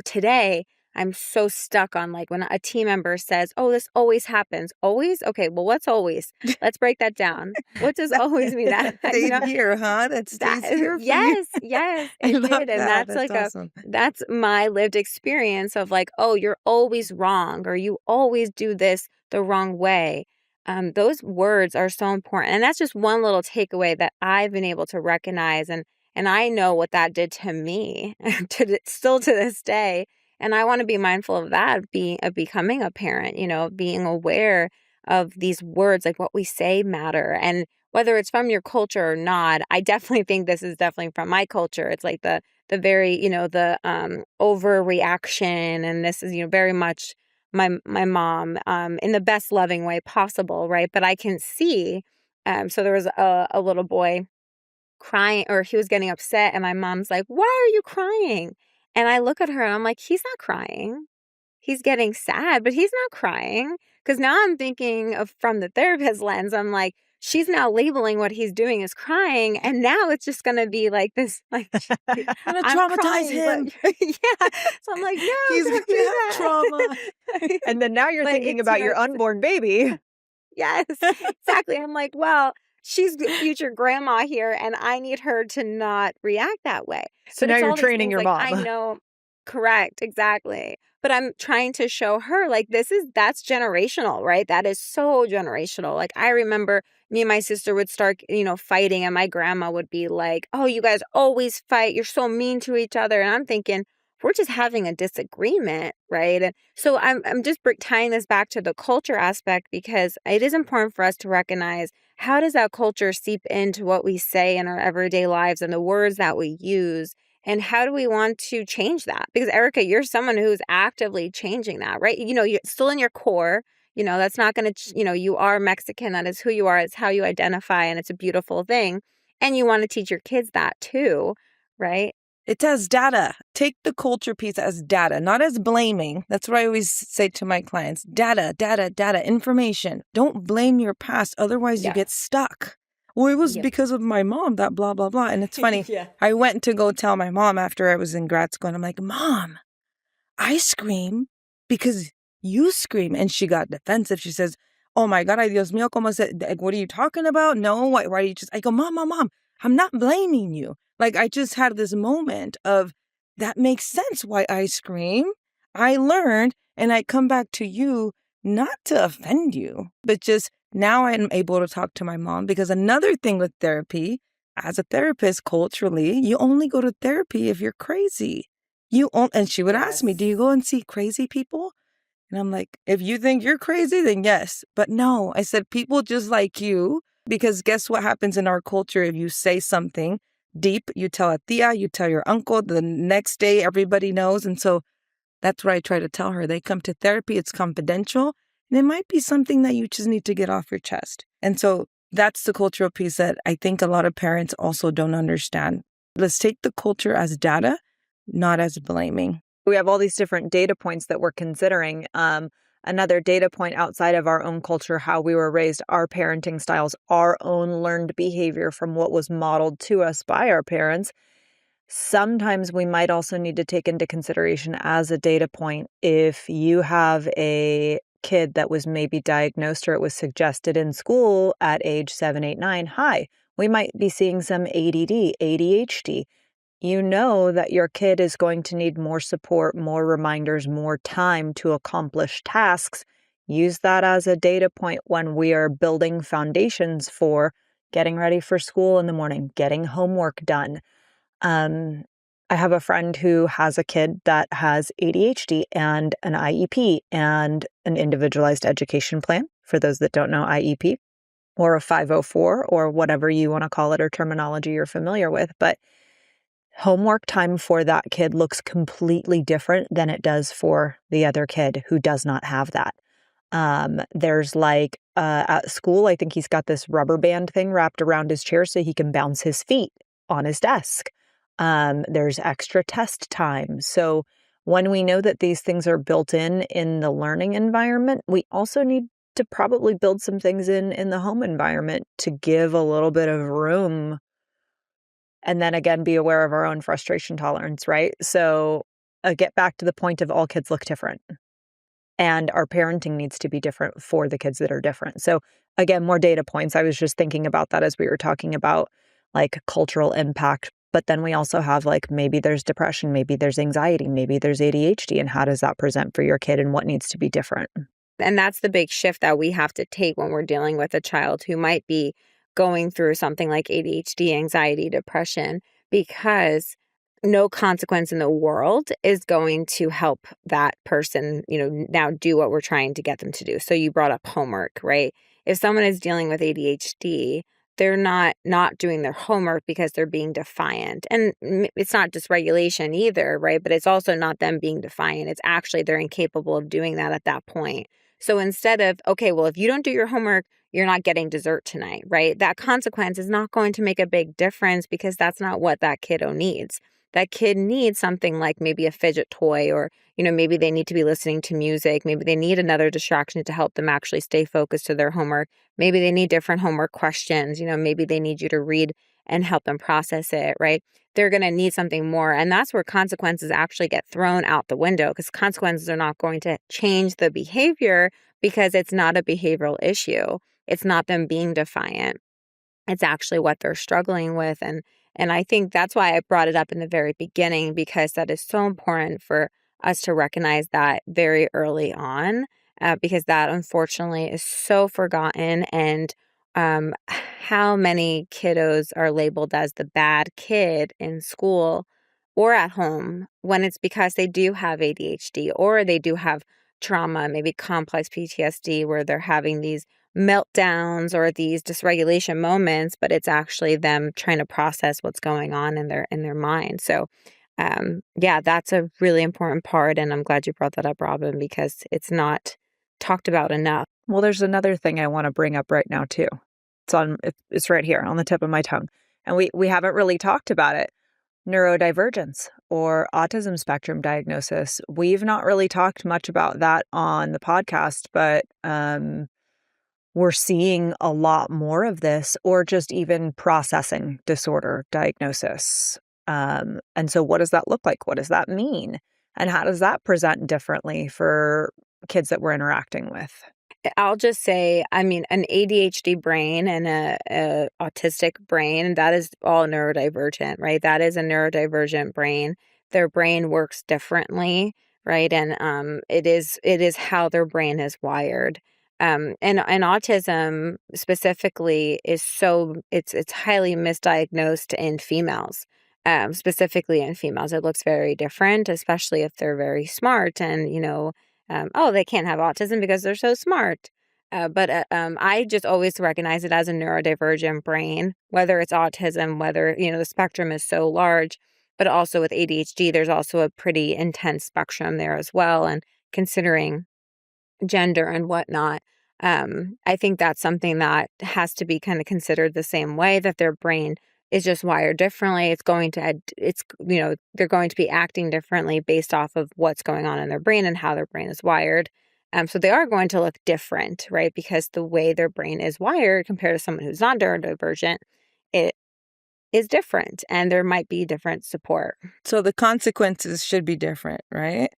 today I'm so stuck on like when a team member says, oh, this always happens. Always? Okay, well, what's always? Let's break that down. What does always mean? That stays here, huh? That stays here for you? Yes, it did. And that's like awesome. That's my lived experience of like, oh, you're always wrong or you always do this the wrong way. Those words are so important. And that's just one little takeaway that I've been able to recognize. And I know what that did to me still to this day. And I want to be mindful of that, of becoming a parent, being aware of these words, like what we say matter. And whether it's from your culture or not, I definitely think this is definitely from my culture. It's like the very, the overreaction. And this is, very much my mom in the best loving way possible, right? But I can see, so there was a little boy crying, or he was getting upset, and my mom's like, why are you crying? And I look at her and I'm like, he's not crying. He's getting sad, but he's not crying. Because now I'm thinking of from the therapist lens, I'm like, she's now labeling what he's doing as crying. And now it's just going to be like this, like, I'm going to traumatize him. Yeah. So I'm like, no, he's going to have trauma. And then now you're thinking about your unborn baby. Yes, exactly. I'm like, well, she's the future grandma here, and I need her to not react that way. So now you're training your mom. I know, correct, exactly. But I'm trying to show her, like, that's generational, right? That is so generational. Like, I remember me and my sister would start, fighting, and my grandma would be like, oh, you guys always fight. You're so mean to each other. And I'm thinking, we're just having a disagreement, right? And so I'm just tying this back to the culture aspect, because it is important for us to recognize, how does that culture seep into what we say in our everyday lives and the words that we use? And how do we want to change that? Because Erica, you're someone who's actively changing that, right? You're still in your core, that's not going to, you are Mexican. That is who you are. It's how you identify. And it's a beautiful thing. And you want to teach your kids that too, right? It's as data. Take the culture piece as data, not as blaming. That's what I always say to my clients. Data, information. Don't blame your past. Otherwise, you get stuck. Well, it was because of my mom, that blah, blah, blah. And it's funny. I went to go tell my mom after I was in grad school. And I'm like, Mom, I scream because you scream. And she got defensive. She says, oh my God, 𝐸𝐮𝐬𝐫𝐿 like, what are you talking about? No, why do you just, I go, Mom, I'm not blaming you. Like, I just had this moment of, that makes sense why I scream. I learned, and I come back to you not to offend you, but just Now I'm able to talk to my mom, because another thing with therapy, as a therapist, culturally, you only go to therapy if you're crazy. And she would ask me, do you go and see crazy people? And I'm like, if you think you're crazy, then yes. But no, I said, people just like you, because guess what happens in our culture? If you say something deep, you tell a tia, you tell your uncle, the next day everybody knows. And so that's what I try to tell her. They come to therapy, it's confidential, and it might be something that you just need to get off your chest. And so that's the cultural piece that I think a lot of parents also don't understand. Let's take the culture as data, not as blaming. We have all these different data points that we're considering. Another data point outside of our own culture, how we were raised, our parenting styles, our own learned behavior from what was modeled to us by our parents. Sometimes we might also need to take into consideration as a data point, if you have a kid that was maybe diagnosed or it was suggested in school at age 7, 8, 9, hi, we might be seeing some ADD, ADHD. You know that your kid is going to need more support, more reminders, more time to accomplish tasks. Use that as a data point when we are building foundations for getting ready for school in the morning, getting homework done. I have a friend who has a kid that has ADHD and an IEP and an individualized education plan. For those that don't know IEP, or a 504, or whatever you want to call it, or terminology you're familiar with. But homework time for that kid looks completely different than it does for the other kid who does not have that. There's like at school, I think he's got this rubber band thing wrapped around his chair so he can bounce his feet on his desk. There's extra test time. So when we know that these things are built in the learning environment, we also need to probably build some things in the home environment to give a little bit of room. And then again, be aware of our own frustration tolerance, right? So get back to the point of all kids look different. And our parenting needs to be different for the kids that are different. So again, more data points. I was just thinking about that as we were talking about like cultural impact. But then we also have like, maybe there's depression, maybe there's anxiety, maybe there's ADHD. And how does that present for your kid and what needs to be different? And that's the big shift that we have to take when we're dealing with a child who might be going through something like ADHD, anxiety, depression, because no consequence in the world is going to help that person, now do what we're trying to get them to do. So you brought up homework, right? If someone is dealing with ADHD, they're not doing their homework because they're being defiant. And it's not dysregulation either, right? But it's also not them being defiant. It's actually they're incapable of doing that at that point. So instead of, okay, well, if you don't do your homework, you're not getting dessert tonight, right? That consequence is not going to make a big difference because that's not what that kiddo needs. That kid needs something like maybe a fidget toy, or, maybe they need to be listening to music. Maybe they need another distraction to help them actually stay focused to their homework. Maybe they need different homework questions. Maybe they need you to read and help them process it, right? They're going to need something more. And that's where consequences actually get thrown out the window, because consequences are not going to change the behavior because it's not a behavioral issue. It's not them being defiant. It's actually what they're struggling with. And I think that's why I brought it up in the very beginning, because that is so important for us to recognize that very early on, because that unfortunately is so forgotten. And how many kiddos are labeled as the bad kid in school or at home when it's because they do have ADHD or they do have trauma, maybe complex PTSD, where they're having these meltdowns or these dysregulation moments, but it's actually them trying to process what's going on in their mind. So that's a really important part. And I'm glad you brought that up, Robin, because it's not talked about enough. Well, there's another thing I want to bring up right now too. It's right here on the tip of my tongue. And we haven't really talked about it. Neurodivergence or autism spectrum diagnosis. We've not really talked much about that on the podcast, but we're seeing a lot more of this, or just even processing disorder diagnosis. And so what does that look like? What does that mean? And how does that present differently for kids that we're interacting with? I'll just say, an ADHD brain and a autistic brain, that is all neurodivergent, right? That is a neurodivergent brain. Their brain works differently, right? And it is how their brain is wired. And autism specifically is it's highly misdiagnosed in females. Specifically in females, it looks very different, especially if they're very smart and, oh, they can't have autism because they're so smart. But I just always recognize it as a neurodivergent brain, whether it's autism, whether, the spectrum is so large, but also with ADHD, there's also a pretty intense spectrum there as well. And considering gender and whatnot, I think that's something that has to be kind of considered the same way, that their brain is just wired differently. They're going to be acting differently based off of what's going on in their brain and how their brain is wired. So they are going to look different, right? Because the way their brain is wired compared to someone who's not neurodivergent, it is different, and there might be different support. So the consequences should be different, right?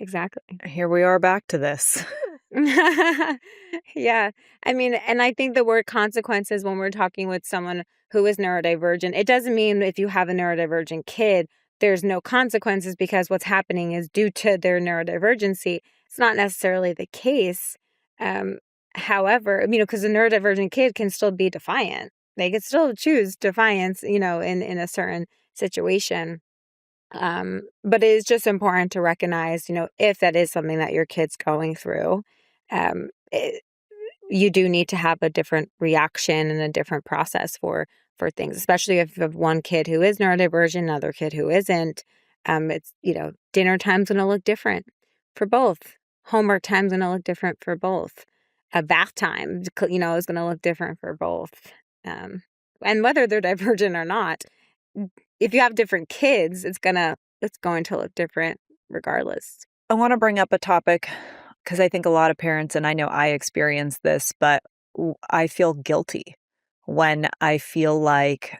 Exactly. Here we are back to this. Yeah. I mean, and I think the word consequences, when we're talking with someone who is neurodivergent, it doesn't mean if you have a neurodivergent kid, there's no consequences because what's happening is due to their neurodivergency. It's not necessarily the case. However, because a neurodivergent kid can still be defiant. They can still choose defiance, in a certain situation. But it is just important to recognize, if that is something that your kid's going through, you do need to have a different reaction and a different process for things, especially if you have one kid who is neurodivergent, another kid who isn't. It's, dinner time's going to look different for both. Homework time's going to look different for both. A bath time, is going to look different for both. And whether they're divergent or not, if you have different kids, it's going to look different regardless. I want to bring up a topic because I think a lot of parents, and I know I experience this, but I feel guilty when I feel like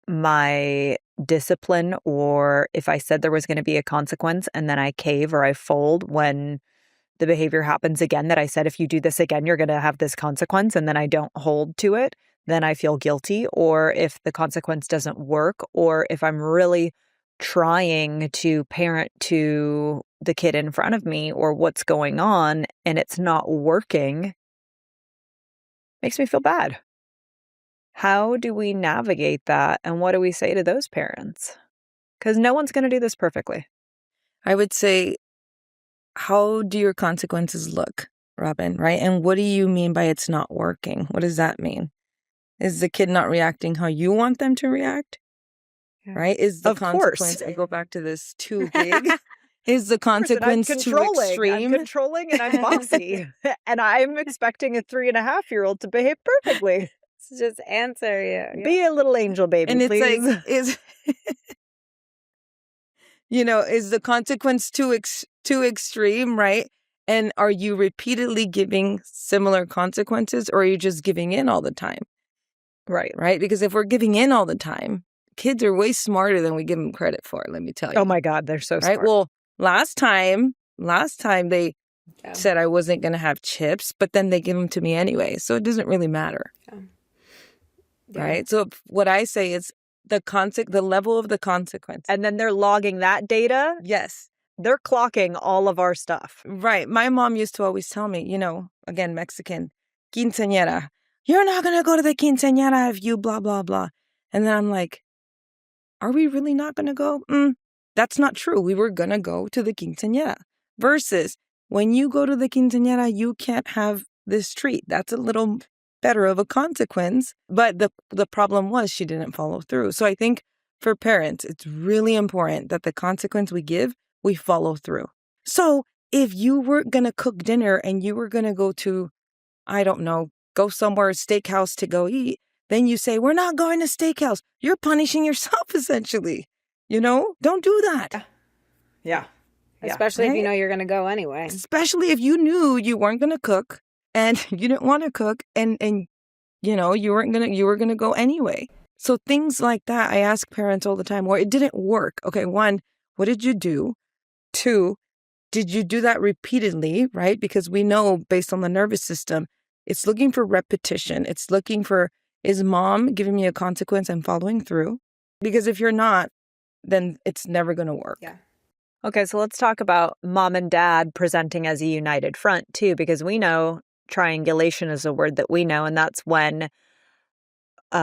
my discipline, or if I said there was going to be a consequence and then I cave or I fold when the behavior happens again, that I said, if you do this again, you're going to have this consequence, and then I don't hold to it, then I feel guilty. Or if the consequence doesn't work, or if I'm really trying to parent to the kid in front of me or what's going on and it's not working, makes me feel bad. How do we navigate that? And what do we say to those parents? Because no one's going to do this perfectly. I would say, how do your consequences look, Robin, right? And what do you mean by it's not working? What does that mean? Is the kid not reacting how you want them to react? Yeah. Right? Is the of consequence, course. I go back to this, too big? Is the consequence too extreme? I'm controlling and I'm bossy. And I'm expecting a 3.5-year-old to behave perfectly. So just answer you. Yeah. Be a little angel baby, and please. It's like, is the consequence too extreme, right? And are you repeatedly giving similar consequences, or are you just giving in all the time? Right. Right? Because if we're giving in all the time, kids are way smarter than we give them credit for, let me tell you. Oh my God, they're so smart. Right? Well, last time they said I wasn't going to have chips, but then they give them to me anyway. So it doesn't really matter. Yeah. Right? So what I say is the level of the consequence. And then they're logging that data. Yes. They're clocking all of our stuff. Right. My mom used to always tell me, again, Mexican, 𝐬𝐮𝐬𝐫𝐫. You're not going to go to the 𝐬𝐮𝐬𝐫 if you blah, blah, blah. And then I'm like, are we really not going to go? That's not true. We were going to go to the 𝐬𝐮𝐬𝐫. Versus when you go to the 𝐬𝐮𝐬𝐫, you can't have this treat. That's a little better of a consequence. But the problem was she didn't follow through. So I think for parents, it's really important that the consequence we give, we follow through. So if you were going to cook dinner and you were going to go to, I don't know, go somewhere, steakhouse to go eat, then you say, we're not going to steakhouse. You're punishing yourself, essentially. Don't do that. Yeah. Especially if you know you're going to go anyway. Especially if you knew you weren't going to cook and you didn't want to cook and you were going to go anyway. So things like that, I ask parents all the time, where it didn't work. Okay, 1, what did you do? 2, did you do that repeatedly, right? Because we know based on the nervous system, it's looking for repetition. It's looking for, is mom giving me a consequence I'm following through? Because if you're not, then it's never going to work. Yeah. Okay, so let's talk about mom and dad presenting as a united front too, because we know triangulation is a word that we know, and that's when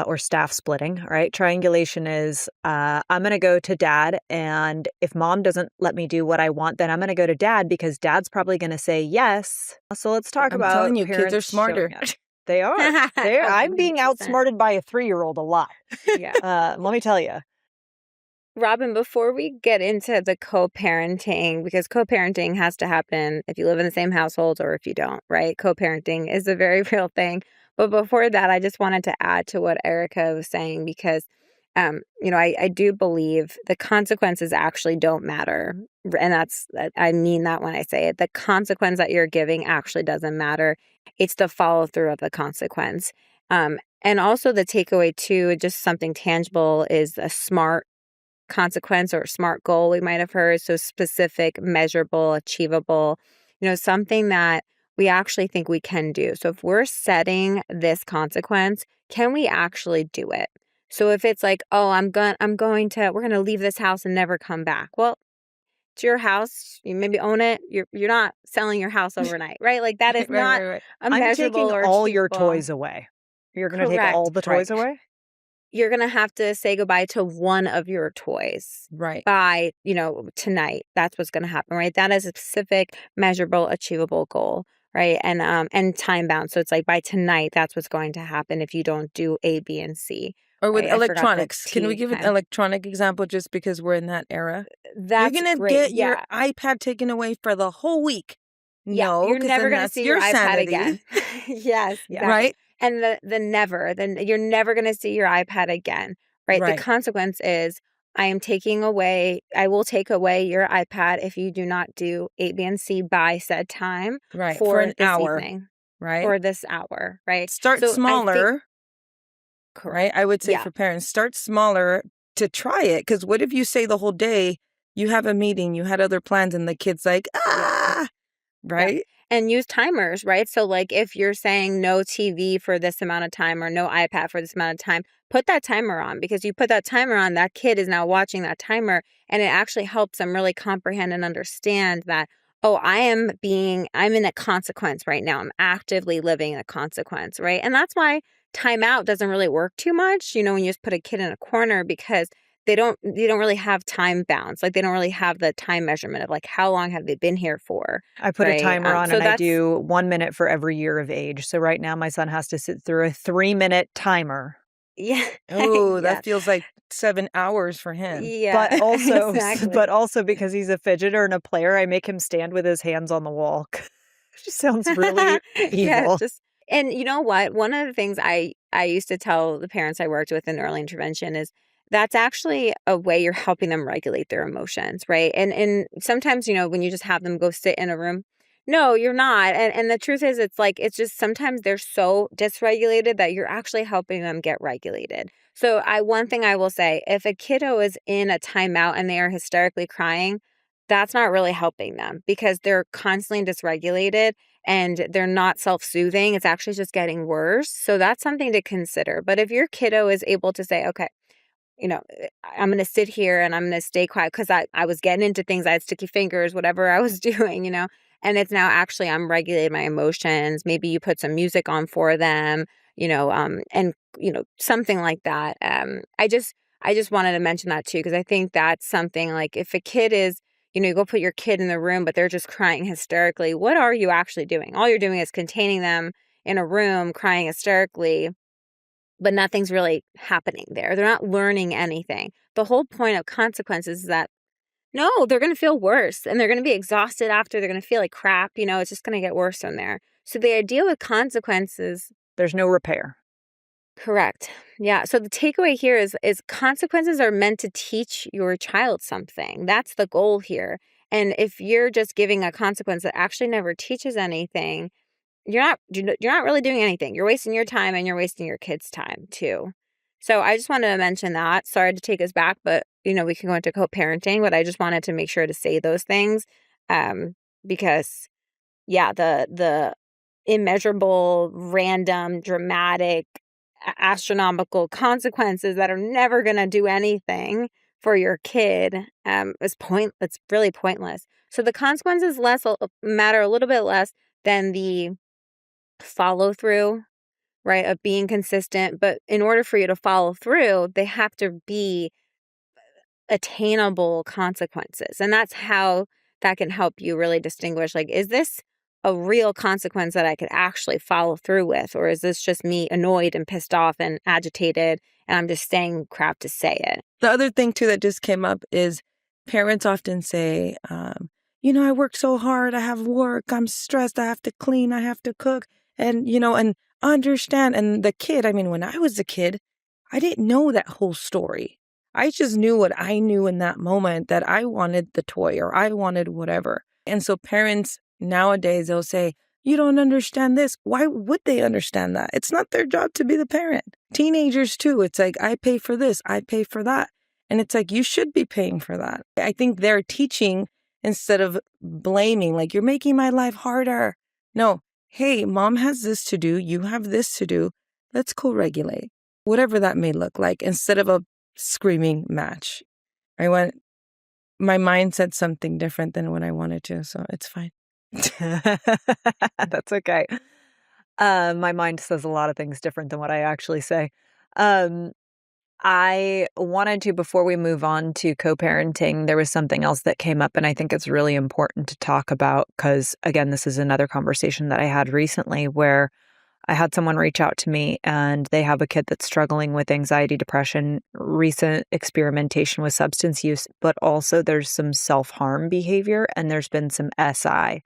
or staff splitting, right? Triangulation is I'm going to go to dad, and if mom doesn't let me do what I want, then I'm going to go to dad because dad's probably going to say yes. So let's talk I'm about telling you, kids are parents smarter. showing up. They are. I'm being 100%. outsmarted by a 3-year-old a lot. Yeah. Let me tell you. Robin, before we get into the co-parenting, because co-parenting has to happen if you live in the same household or if you don't, right? Co-parenting is a very real thing. But before that, I just wanted to add to what Erica was saying because, I do believe the consequences actually don't matter. And I mean that when I say it. The consequence that you're giving actually doesn't matter. It's the follow through of the consequence. And also the takeaway too, just something tangible is a smart consequence or SMART goal we might have heard. So specific, measurable, achievable, something that we actually think we can do. So if we're setting this consequence, can we actually do it? So if it's like, oh, we're going to leave this house and never come back. Well, it's your house. You maybe own it. You're not selling your house overnight, right? Like that is not Right. a I'm measurable taking or all your achievable. toys away. You're going to take all Correct. the toys away? You're going to have to say goodbye to one of your toys Right. by, tonight. That's what's going to happen, right? That is a specific, measurable, achievable goal, right? And time bound. So it's like by tonight, that's what's going to happen if you don't do A, B, and C. Or with right? I forgot the electronics. Can we T. give an Okay. electronic example just because we're in that era? That's You're going to great. get your Yeah. iPad taken away for the whole week. Yeah. No, You're because never then going to that's see your your iPad sanity. again. Yes, Yeah. exactly. Right? And then you're never going to see your iPad again, right? The Right. consequence is I will take away your iPad if you do not do A, B, and C by said time Right. For for an this hour. evening Right? or this hour, right? Start So I think smaller, correct. right? I would say Yeah. for parents, start smaller to try it. Because what if you say the whole day, you have a meeting, you had other plans, and the kid's like, Yeah. right? And use timers, right? So like if you're saying no TV for this amount of time or no iPad for this amount of time, put that timer on because you put that timer on, that kid is now watching that timer and it actually helps them really comprehend and understand that, oh, I'm in a consequence right now. I'm actively living in a consequence, right? And that's why timeout doesn't really work too much, when you just put a kid in a corner because they don't really have time bounds. Like they don't really have the time measurement of like how long have they been here for. I put a Right. timer on So and I that's do 1 minute for every year of age. So right now my son has to sit through a 3-minute timer. yeah. Oh, Yeah. that feels like 7 hours for him. Yeah. But also Exactly. because he's a fidgeter and a player, I make him stand with his hands on the wall. It sounds really Yeah. evil. And you know what? One of the things I used to tell the parents I worked with in early intervention is that's actually a way you're helping them regulate their emotions, right? And sometimes, when you just have them go sit in a room, no, you're not. And the truth is it's just sometimes they're so dysregulated that you're actually helping them get regulated. So one thing I will say, if a kiddo is in a timeout and they are hysterically crying, that's not really helping them because they're constantly dysregulated and they're not self-soothing. It's actually just getting worse. So that's something to consider. But if your kiddo is able to say, okay, I'm going to sit here and I'm going to stay quiet because I was getting into things. I had sticky fingers, whatever I was doing, and it's now actually I'm regulating my emotions. Maybe you put some music on for them, and, something like that. I just wanted to mention that too, because I think that's something like if a kid is, you go put your kid in the room, but they're just crying hysterically. What are you actually doing? All you're doing is containing them in a room crying hysterically, but nothing's really happening there. They're not learning anything. The whole point of consequences is that, no, they're going to feel worse and they're going to be exhausted after. They're going to feel like crap. It's just going to get worse from there. So the idea with consequences. There's no repair. Correct. Yeah. So the takeaway here is consequences are meant to teach your child something. That's the goal here. And if you're just giving a consequence that actually never teaches anything, you're not really doing anything. You're wasting your time and you're wasting your kids' time too. So I just wanted to mention that. Sorry to take us back, but we can go into co-parenting, but I just wanted to make sure to say those things. Because yeah, the immeasurable, random, dramatic, astronomical consequences that are never going to do anything for your kid it's really pointless. So the consequences matter a little bit less than the follow through, right, of being consistent. But in order for you to follow through, they have to be attainable consequences. And that's how that can help you really distinguish, like, is this a real consequence that I could actually follow through with? Or is this just me annoyed and pissed off and agitated and I'm just saying crap to say it? The other thing too that just came up is parents often say, I work so hard, I have work, I'm stressed, I have to clean, I have to cook, and understand. And the kid, when I was a kid, I didn't know that whole story. I just knew what I knew in that moment, that I wanted the toy or I wanted whatever. And so parents nowadays, they'll say, you don't understand this. Why would they understand that? It's not their job to be the parent. Teenagers too. It's like, I pay for this, I pay for that. And it's like, you should be paying for that. I think they're teaching instead of blaming, like, you're making my life harder. No, hey, mom has this to do, you have this to do. Let's co-regulate, whatever that may look like, instead of a screaming match. My mind said something different than what I wanted to, so it's fine. That's okay. My mind says a lot of things different than what I actually say. I wanted to, before we move on to co-parenting, there was something else that came up, and I think it's really important to talk about because, again, this is another conversation that I had recently where I had someone reach out to me and they have a kid that's struggling with anxiety, depression, recent experimentation with substance use, but also there's some self-harm behavior and there's been some SI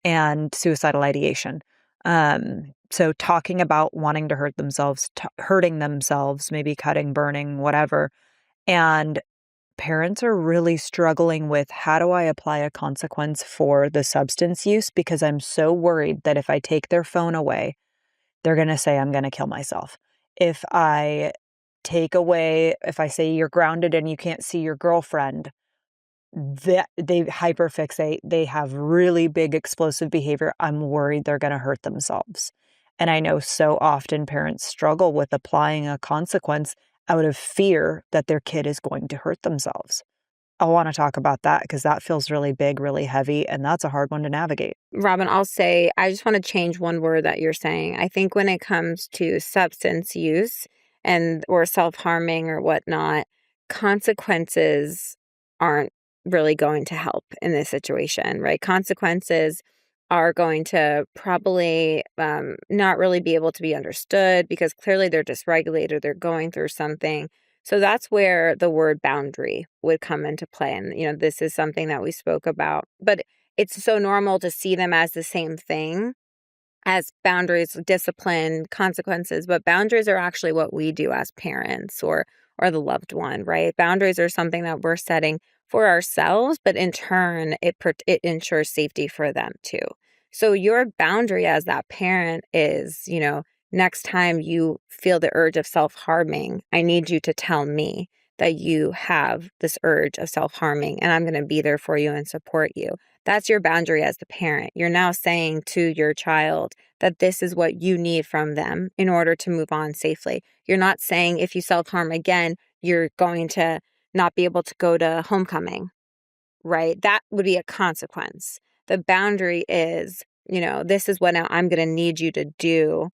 and suicidal ideation. So talking about wanting to hurt themselves, hurting themselves, maybe cutting, burning, whatever. And parents are really struggling with, how do I apply a consequence for the substance use? Because I'm so worried that if I take their phone away, they're going to say, I'm going to kill myself. If I say you're grounded and you can't see your girlfriend, that they hyperfixate, they have really big explosive behavior. I'm worried they're going to hurt themselves. And I know so often parents struggle with applying a consequence out of fear that their kid is going to hurt themselves. I want to talk about that because that feels really big, really heavy, and that's a hard one to navigate. Robin, I'll say, I just want to change one word that you're saying. I think when it comes to substance use or self-harming or whatnot, consequences aren't really going to help in this situation, right? Consequences are going to probably not really be able to be understood because clearly they're dysregulated, they're going through something. So that's where the word boundary would come into play. And, this is something that we spoke about. But it's so normal to see them as the same thing as boundaries, discipline, consequences. But boundaries are actually what we do as parents or the loved one, right? Boundaries are something that we're setting for ourselves, but in turn, it ensures safety for them too. So your boundary as that parent is, next time you feel the urge of self-harming, I need you to tell me that you have this urge of self-harming and I'm going to be there for you and support you. That's your boundary as the parent. You're now saying to your child that this is what you need from them in order to move on safely. You're not saying if you self-harm again, you're going to not be able to go to homecoming, right? That would be a consequence. The boundary is, this is what now I'm going to need you to do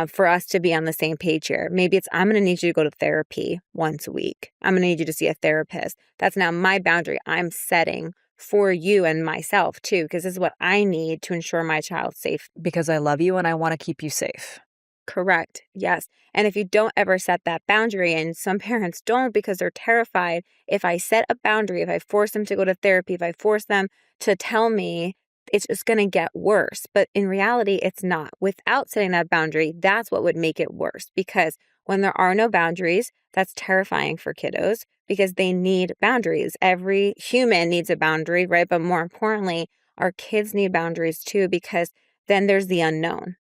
for us to be on the same page here. Maybe it's, I'm going to need you to go to therapy once a week. I'm going to need you to see a therapist. That's now my boundary I'm setting for you and myself too, because this is what I need to ensure my child's safe. Because I love you and I want to keep you safe. Correct. Yes. And if you don't ever set that boundary, and some parents don't because they're terrified, if I set a boundary, if I force them to go to therapy, if I force them to tell me, it's just going to get worse. But in reality, it's not. Without setting that boundary, that's what would make it worse. Because when there are no boundaries, that's terrifying for kiddos because they need boundaries. Every human needs a boundary, right? But more importantly, our kids need boundaries too, because then there's the unknown.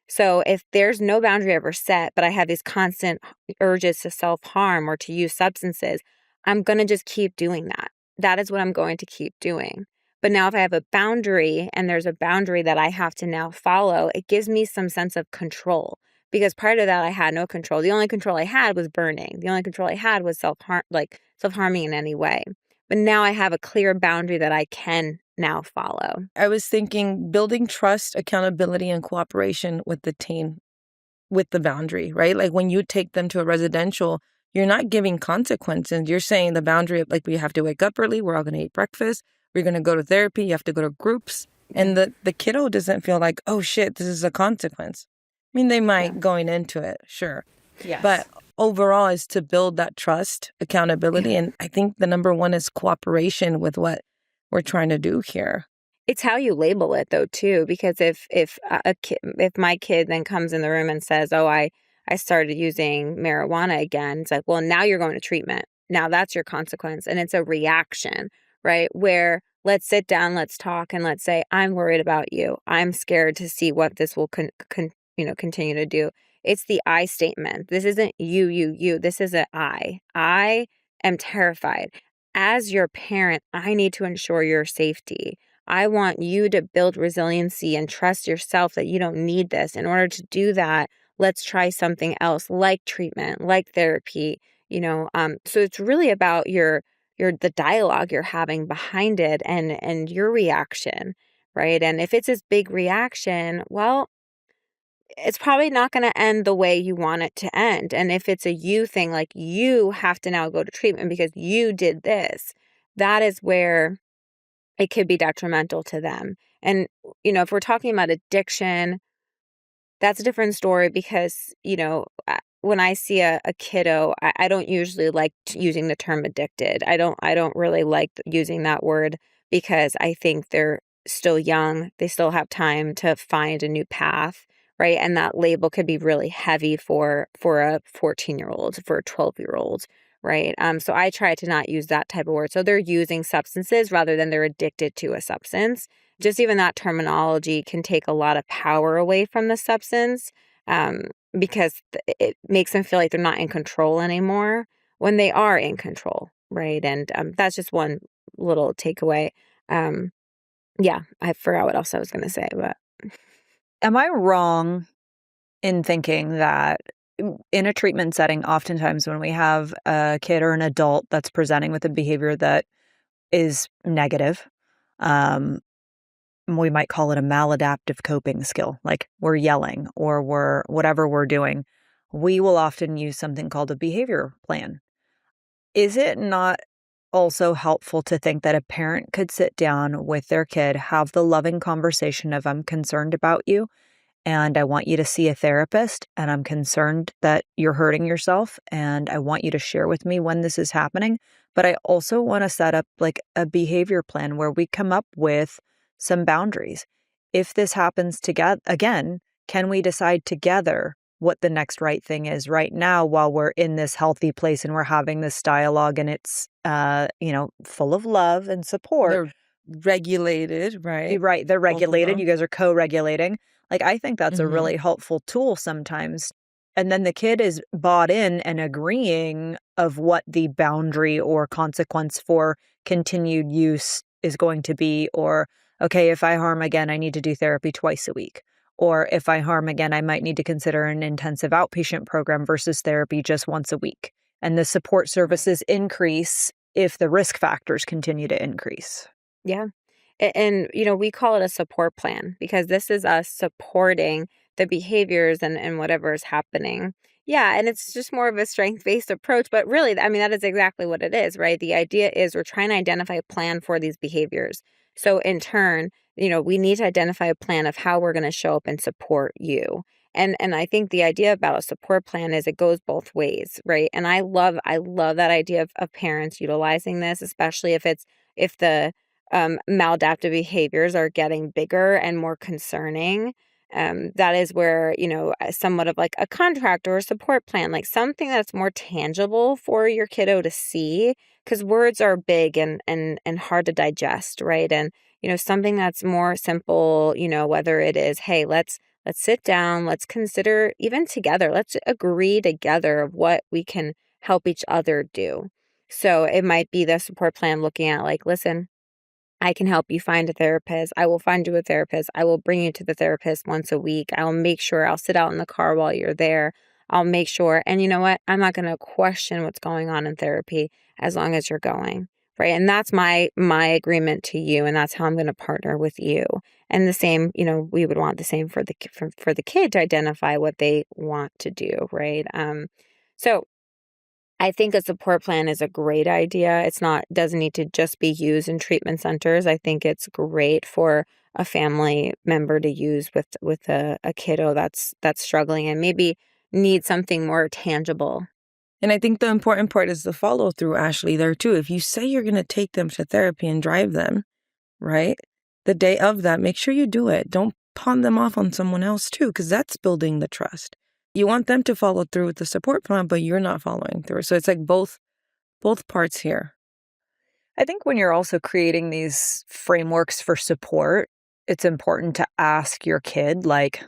So if there's no boundary ever set, but I have these constant urges to self-harm or to use substances, I'm going to just keep doing that. That is what I'm going to keep doing. But now if I have a boundary and there's a boundary that I have to now follow, it gives me some sense of control. Because prior to that, I had no control. The only control I had was burning. The only control I had was self-harming in any way. But now I have a clear boundary that I can now follow. I was thinking building trust, accountability, and cooperation with the teen, with the boundary, right? Like when you take them to a residential, you're not giving consequences. You're saying the boundary, like we have to wake up early, we're all going to eat breakfast, we're going to go to therapy, you have to go to groups. And the kiddo doesn't feel like, oh shit, this is a consequence. I mean, they might going into it, sure. Yes. But overall is to build that trust, accountability. And I think the number one is cooperation with what we're trying to do here. It's how you label it though too, because if my kid then comes in the room and says, "Oh, I started using marijuana again," it's like, well, now you're going to treatment. Now that's your consequence, and it's a reaction, right? Where let's sit down, let's talk, and let's say, "I'm worried about you. I'm scared to see what this will continue to do." It's the I statement. This isn't you. This is an I. I am terrified. As your parent, I need to ensure your safety. I want you to build resiliency and trust yourself that you don't need this. In order to do that, let's try something else like treatment, like therapy, So it's really about the dialogue you're having behind it and your reaction, right? And if it's this big reaction, well, it's probably not going to end the way you want it to end. And if it's a you thing, like you have to now go to treatment because you did this, that is where it could be detrimental to them. And, if we're talking about addiction, that's a different story because, when I see a kiddo, I don't usually like using the term addicted. I don't really like using that word because I think they're still young. They still have time to find a new path, right? And that label could be really heavy for a 14-year-old, for a 12-year-old. Right. So I try to not use that type of word. So they're using substances rather than they're addicted to a substance. Just even that terminology can take a lot of power away from the substance because it makes them feel like they're not in control anymore when they are in control. Right. And that's just one little takeaway. Yeah, I forgot what else I was going to say, but. Am I wrong in thinking that in a treatment setting, oftentimes when we have a kid or an adult that's presenting with a behavior that is negative, we might call it a maladaptive coping skill, like we're yelling or whatever we're doing, we will often use something called a behavior plan. Is it not also helpful to think that a parent could sit down with their kid, have the loving conversation of, I'm concerned about you, and I want you to see a therapist, and I'm concerned that you're hurting yourself, and I want you to share with me when this is happening. But I also want to set up like a behavior plan where we come up with some boundaries. If this happens together again, can we decide together what the next right thing is right now while we're in this healthy place and we're having this dialogue and it's full of love and support. They're regulated, right? You're right. They're regulated. You guys are co-regulating. Like, I think that's a really helpful tool sometimes. And then the kid is bought in and agreeing of what the boundary or consequence for continued use is going to be. Or, okay, if I harm again, I need to do therapy twice a week. Or if I harm again, I might need to consider an intensive outpatient program versus therapy just once a week. And the support services increase if the risk factors continue to increase. Yeah. And, we call it a support plan because this is us supporting the behaviors and whatever is happening. Yeah. And it's just more of a strength-based approach. But really, I mean, that is exactly what it is, right? The idea is we're trying to identify a plan for these behaviors. So in turn, we need to identify a plan of how we're going to show up and support you. And I think the idea about a support plan is it goes both ways, right? And I love that idea of parents utilizing this, especially if the maladaptive behaviors are getting bigger and more concerning. That is where, somewhat of like a contract or a support plan, like something that's more tangible for your kiddo to see, because words are big and hard to digest, right? And, something that's more simple, whether it is, hey, let's sit down, let's consider even together, let's agree together of what we can help each other do. So it might be the support plan looking at like, listen, I can help you find a therapist. I will find you a therapist. I will bring you to the therapist once a week. I will make sure I'll sit out in the car while you're there. I'll make sure. And you know what? I'm not going to question what's going on in therapy as long as you're going, right? And that's my agreement to you, and that's how I'm going to partner with you. And the same, we would want the same for the kid to identify what they want to do, right? So I think a support plan is a great idea. Doesn't need to just be used in treatment centers. I think it's great for a family member to use with a kiddo that's struggling and maybe needs something more tangible. And I think the important part is the follow through, Ashley, there too. If you say you're going to take them to therapy and drive them, right? The day of that, make sure you do it. Don't pawn them off on someone else too, because that's building the trust. You want them to follow through with the support plan, but you're not following through. So it's like both parts here. I think when you're also creating these frameworks for support, it's important to ask your kid, like,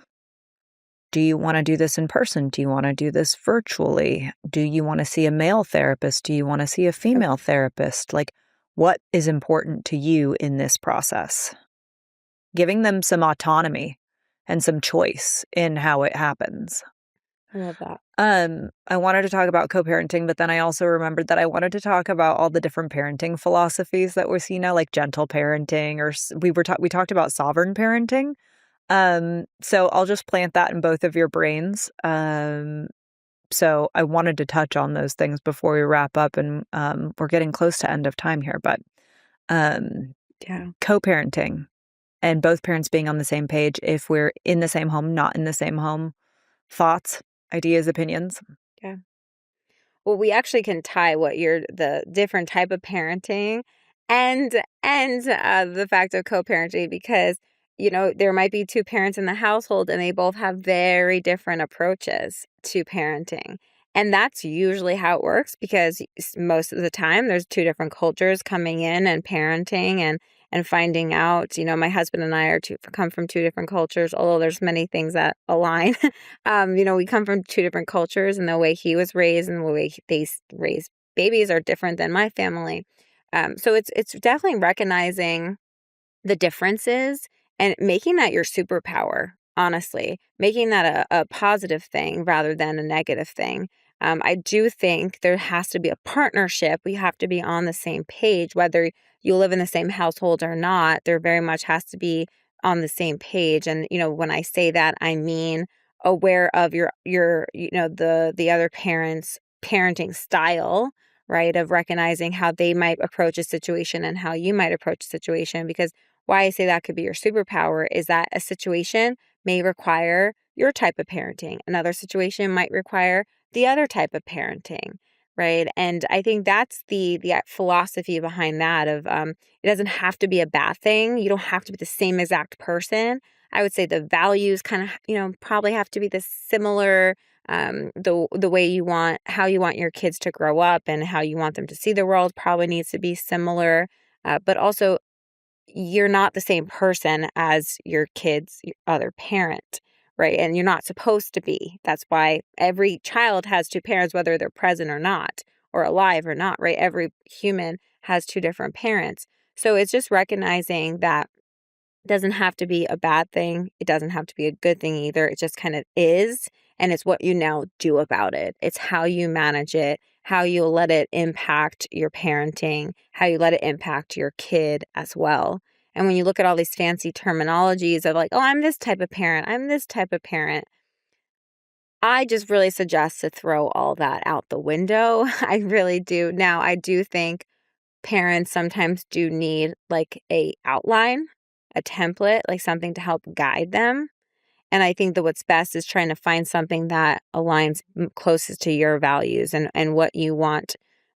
do you want to do this in person? Do you want to do this virtually? Do you want to see a male therapist? Do you want to see a female therapist? Like, what is important to you in this process? Giving them some autonomy and some choice in how it happens. I love that. I wanted to talk about co-parenting, but then I also remembered that I wanted to talk about all the different parenting philosophies that we see now, like gentle parenting, or we talked about sovereign parenting. So I'll just plant that in both of your brains. So I wanted to touch on those things before we wrap up, and we're getting close to end of time here, but co-parenting and both parents being on the same page if we're in the same home, not in the same home. Thoughts, ideas, opinions? Yeah. Well, we actually can tie the different type of parenting and the fact of co-parenting, because there might be two parents in the household and they both have very different approaches to parenting. And that's usually how it works, because most of the time there's two different cultures coming in and parenting and finding out, my husband and I come from two different cultures, although there's many things that align. We come from two different cultures, and the way he was raised and the way they raise babies are different than my family. So it's definitely recognizing the differences and making that your superpower, honestly, making that a positive thing rather than a negative thing. I do think there has to be a partnership. We have to be on the same page, whether you live in the same household or not. There very much has to be on the same page. And, when I say that, I mean aware of your the other parent's parenting style, right? Of recognizing how they might approach a situation and how you might approach a situation. Because why I say that could be your superpower is that a situation may require your type of parenting. Another situation might require the other type of parenting, right? And I think that's the philosophy behind that of it doesn't have to be a bad thing. You don't have to be the same exact person. I would say the values kind of, probably have to be the similar, the way how you want your kids to grow up and how you want them to see the world probably needs to be similar. But also, you're not the same person as your kid's other parent, right? And you're not supposed to be. That's why every child has two parents, whether they're present or not, or alive or not, right? Every human has two different parents. So it's just recognizing that it doesn't have to be a bad thing. It doesn't have to be a good thing either. It just kind of is. And it's what you now do about it. It's how you manage it, how you let it impact your parenting, how you let it impact your kid as well. And when you look at all these fancy terminologies of like, oh, I'm this type of parent, I'm this type of parent, I just really suggest to throw all that out the window. I really do. Now, I do think parents sometimes do need like a outline, a template, like something to help guide them. And I think that what's best is trying to find something that aligns closest to your values and what you want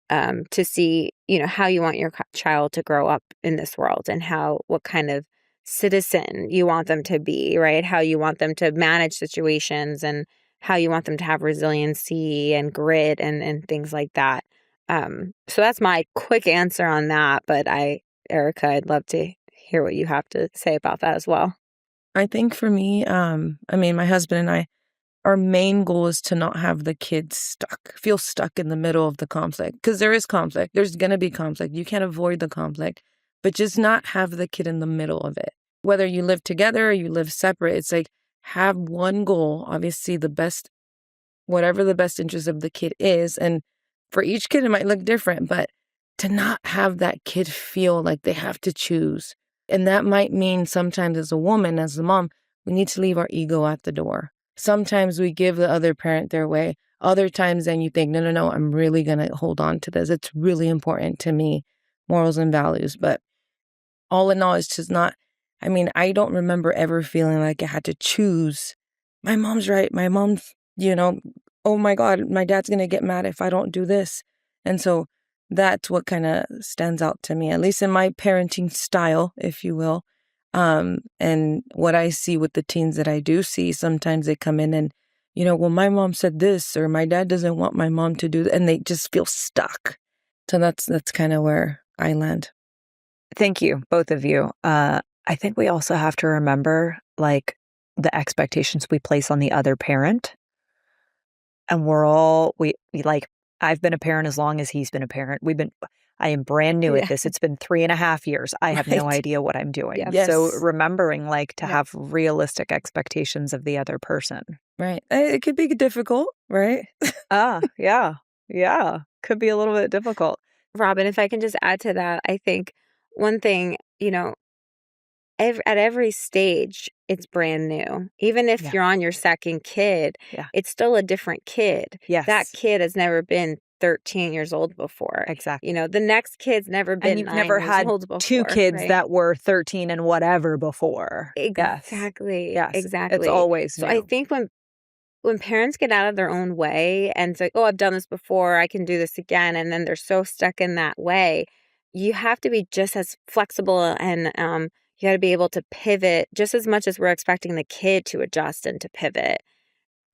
to see, how you want your child to grow up in this world and what kind of citizen you want them to be, right? How you want them to manage situations and how you want them to have resiliency and grit and things like that. So that's my quick answer on that. But Erica, I'd love to hear what you have to say about that as well. I think for me, my husband and I, our main goal is to not have the kids feel stuck in the middle of the conflict. Because there is conflict. There's going to be conflict. You can't avoid the conflict. But just not have the kid in the middle of it. Whether you live together or you live separate, it's like have one goal, obviously whatever the best interest of the kid is. And for each kid, it might look different. But to not have that kid feel like they have to choose. And that might mean sometimes as a woman, as a mom, we need to leave our ego at the door. Sometimes we give the other parent their way. Other times then you think, no, I'm really going to hold on to this. It's really important to me, morals and values. But all in all, it's just not, I don't remember ever feeling like I had to choose. My mom's right. My mom's, oh my God, my dad's going to get mad if I don't do this. And so that's what kind of stands out to me, at least in my parenting style, if you will. And what I see with the teens that I do see, sometimes they come in and, well, my mom said this, or my dad doesn't want my mom to do that, and they just feel stuck. So that's kind of where I land. Thank you, both of you. I think we also have to remember, like, the expectations we place on the other parent. And I've been a parent as long as he's been a parent. I am brand new at this. It's been 3.5 years. I have no idea what I'm doing. Yes. So remembering to have realistic expectations of the other person. Right. It could be difficult, right? Yeah. Could be a little bit difficult. Robin, if I can just add to that, I think one thing, at every stage, it's brand new. Even if you're on your second kid, it's still a different kid. Yes. That kid has never been 13 years old before. Exactly. The next kid's never been and you've 9 never years had old before, two kids right? that were 13 and whatever before. Exactly. Yes. Exactly. It's always new. So I think when parents get out of their own way and say, oh, I've done this before, I can do this again, and then they're so stuck in that way, you have to be just as flexible, and you got to be able to pivot just as much as we're expecting the kid to adjust and to pivot,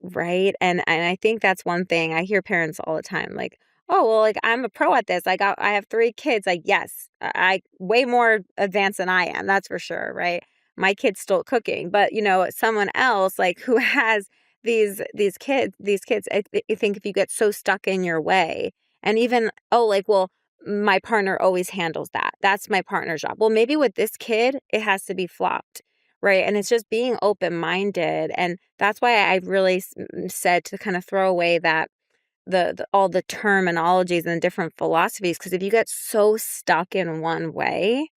right? And I think that's one thing I hear parents all the time, like, oh, well, like, I'm a pro at this. I have 3 kids. Like, yes, I way more advanced than I am. That's for sure, right? My kid's still cooking, but someone else like who has these kids, I think if you get so stuck in your way, and even, well, my partner always handles that. That's my partner's job. Well, maybe with this kid, it has to be flopped, right? And it's just being open-minded. And that's why I really said to kind of throw away that all the terminologies and different philosophies, because if you get so stuck in one way,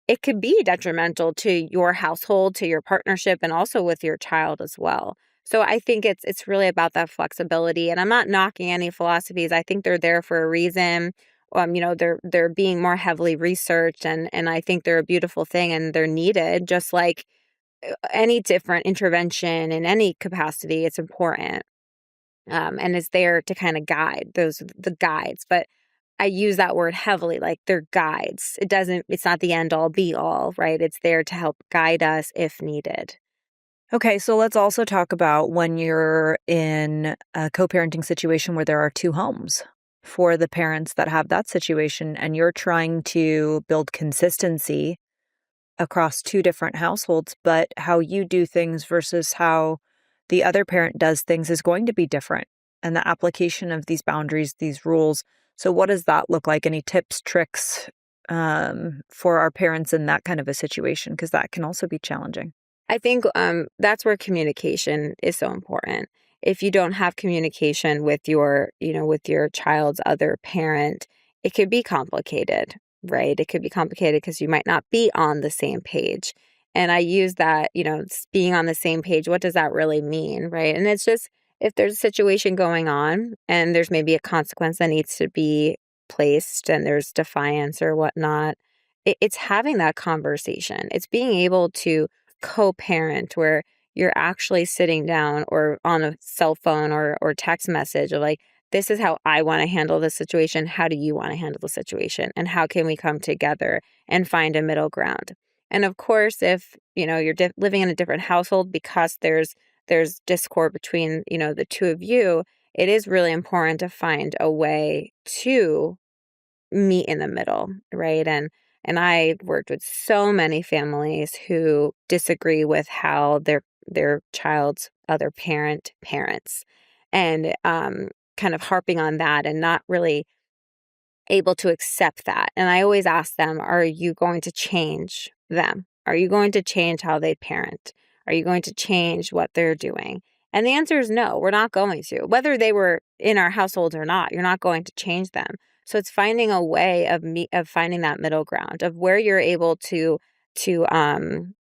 it could be detrimental to your household, to your partnership, and also with your child as well. So I think it's really about that flexibility. And I'm not knocking any philosophies. I think they're there for a reason. They're being more heavily researched, and I think they're a beautiful thing, and they're needed. Just like any different intervention in any capacity, it's important. And is there to kind of guide the guides. But I use that word heavily, like they're guides. It's not the end all be all, right? It's there to help guide us if needed. Okay, so let's also talk about when you're in a co-parenting situation where there are 2 homes. For the parents that have that situation and you're trying to build consistency across 2 different households, but how you do things versus how the other parent does things is going to be different. And the application of these boundaries, these rules. So what does that look like? Any tips, tricks for our parents in that kind of a situation? Because that can also be challenging. I think that's where communication is so important. If you don't have communication with your child's other parent, it could be complicated, right? It could be complicated because you might not be on the same page. And I use that, being on the same page. What does that really mean, right? And it's just, if there's a situation going on and there's maybe a consequence that needs to be placed and there's defiance or whatnot, it's having that conversation. It's being able to co-parent where you're actually sitting down or on a cell phone or text message of like, this is how I want to handle this situation. How do you want to handle the situation? And how can we come together and find a middle ground? And of course, if you're living in a different household because there's discord between the 2 of you, it is really important to find a way to meet in the middle, right? And I've worked with so many families who disagree with how their child's other parents, and kind of harping on that and not really able to accept that. And I always ask them, are you going to change them? Are you going to change how they parent? Are you going to change what they're doing? And the answer is no, we're not going to. Whether they were in our household or not, you're not going to change them. So it's finding a way of finding that middle ground of where you're able to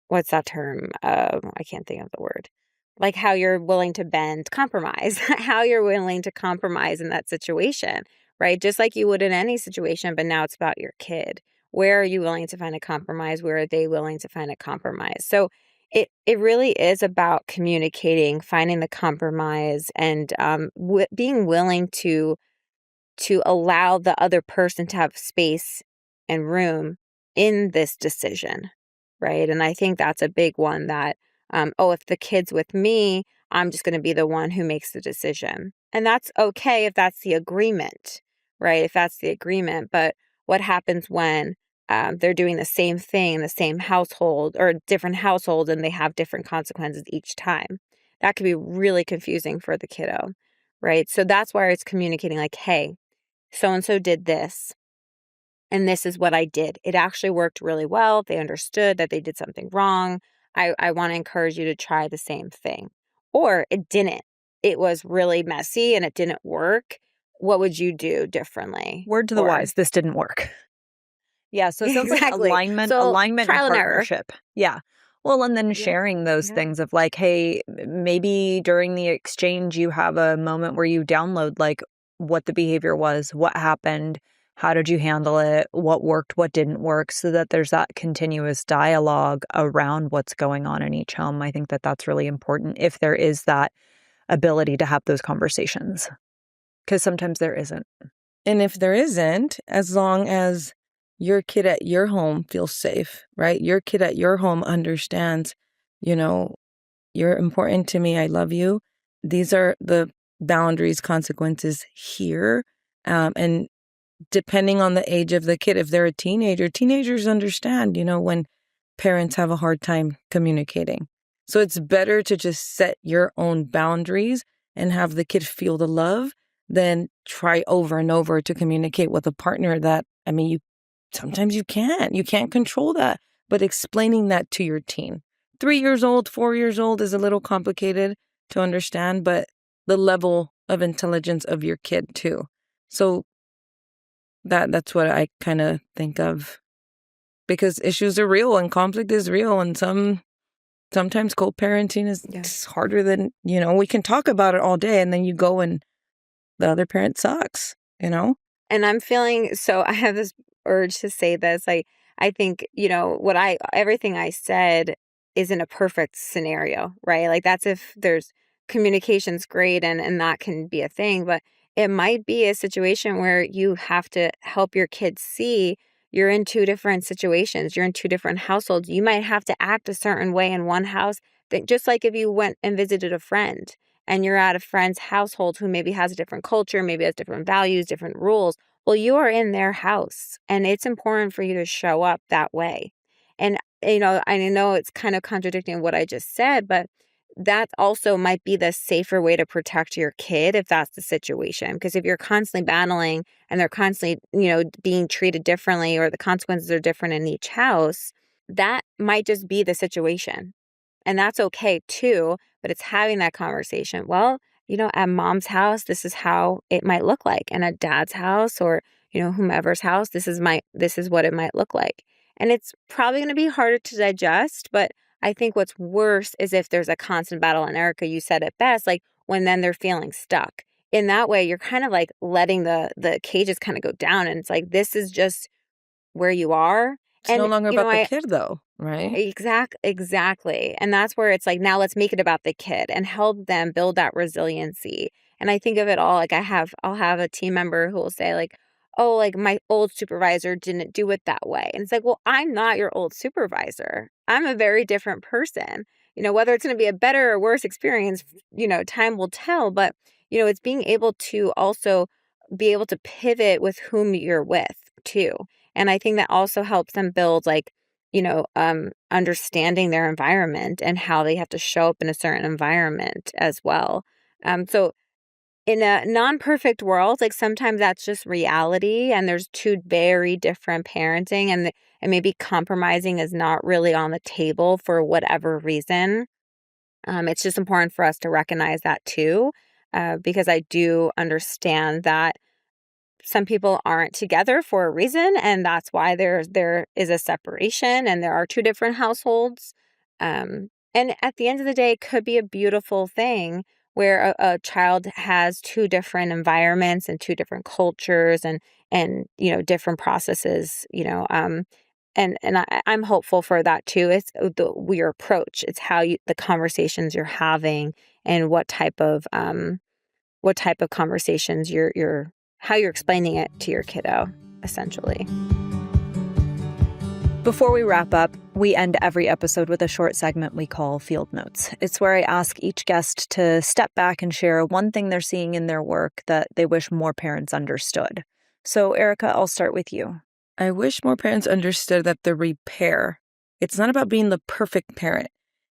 what's that term? I can't think of the word. Like how you're willing to bend, compromise, how you're willing to compromise in that situation, right? Just like you would in any situation, but now it's about your kid. Where are you willing to find a compromise? Where are they willing to find a compromise? So it really is about communicating, finding the compromise, and being willing to allow the other person to have space and room in this decision, right? And I think that's a big one that, if the kid's with me, I'm just going to be the one who makes the decision. And that's okay if that's the agreement, right? If that's the agreement. But what happens when they're doing the same thing in the same household or different households and they have different consequences each time? That could be really confusing for the kiddo, right? So that's why it's communicating like, hey, so-and-so did this, and this is what I did. It actually worked really well. They understood that they did something wrong. I want to encourage you to try the same thing. Or it didn't. It was really messy and it didn't work. What would you do differently? Word to the wise, this didn't work. Yeah, so it sounds like Exactly. alignment So and trial and error. partnership. Yeah. Well, and then sharing those things of like, hey, maybe during the exchange you have a moment where you download like what the behavior was, what happened, how did you handle it, what worked, what didn't work, so that there's that continuous dialogue around what's going on in each home. I think that that's really important if there is that ability to have those conversations, because sometimes there isn't. And if there isn't, as long as your kid at your home feels safe, right? Your kid at your home understands, you're important to me. I love you. These are the boundaries, consequences here. And depending on the age of the kid, if they're a teenager, teenagers understand, when parents have a hard time communicating. So it's better to just set your own boundaries and have the kid feel the love than try over and over to communicate with a partner that, sometimes you can't control that. But explaining that to your teen, 3 years old, 4 years old is a little complicated to understand, but the level of intelligence of your kid too. So that's what I kind of think of, because issues are real and conflict is real, and sometimes co-parenting is just harder than, we can talk about it all day and then you go and the other parent sucks, And I'm feeling, so I have this urge to say this. I think, everything I said isn't a perfect scenario, right? Like that's if there's communication's great and that can be a thing, but it might be a situation where you have to help your kids see you're in two different situations. You're in two different households. You might have to act a certain way in one house, just like if you went and visited a friend and you're at a friend's household who maybe has a different culture, maybe has different values, different rules. Well, you are in their house and it's important for you to show up that way. And, I know it's kind of contradicting what I just said, but that also might be the safer way to protect your kid if that's the situation. Because if you're constantly battling and they're constantly, being treated differently or the consequences are different in each house, that might just be the situation. And that's okay too, but it's having that conversation. Well, at mom's house, this is how it might look like. And at dad's house or, whomever's house, this is what it might look like. And it's probably going to be harder to digest, but I think what's worse is if there's a constant battle. And Erica, you said it best, like when then they're feeling stuck. In that way, you're kind of like letting the cages kind of go down. And it's like, this is just where you are. It's no longer about the kid though, right? Exactly. And that's where it's like, now let's make it about the kid and help them build that resiliency. And I think of it all, like I'll have a team member who will say like, oh, like my old supervisor didn't do it that way. And it's like, well, I'm not your old supervisor. I'm a very different person. Whether it's going to be a better or worse experience, time will tell. But, it's being able to also be able to pivot with whom you're with too. And I think that also helps them build like, understanding their environment and how they have to show up in a certain environment as well. So in a non-perfect world, like sometimes that's just reality and there's two very different parenting and maybe compromising is not really on the table for whatever reason. It's just important for us to recognize that too, because I do understand that some people aren't together for a reason, and that's why there is a separation and there are two different households. And at the end of the day, it could be a beautiful thing where a child has two different environments and two different cultures and different processes, I'm hopeful for that too. It's your approach. It's how the conversations you're having and what type of conversations how you're explaining it to your kiddo, essentially. Before we wrap up, we end every episode with a short segment we call Field Notes. It's where I ask each guest to step back and share one thing they're seeing in their work that they wish more parents understood. So, Erica, I'll start with you. I wish more parents understood that the repair, it's not about being the perfect parent.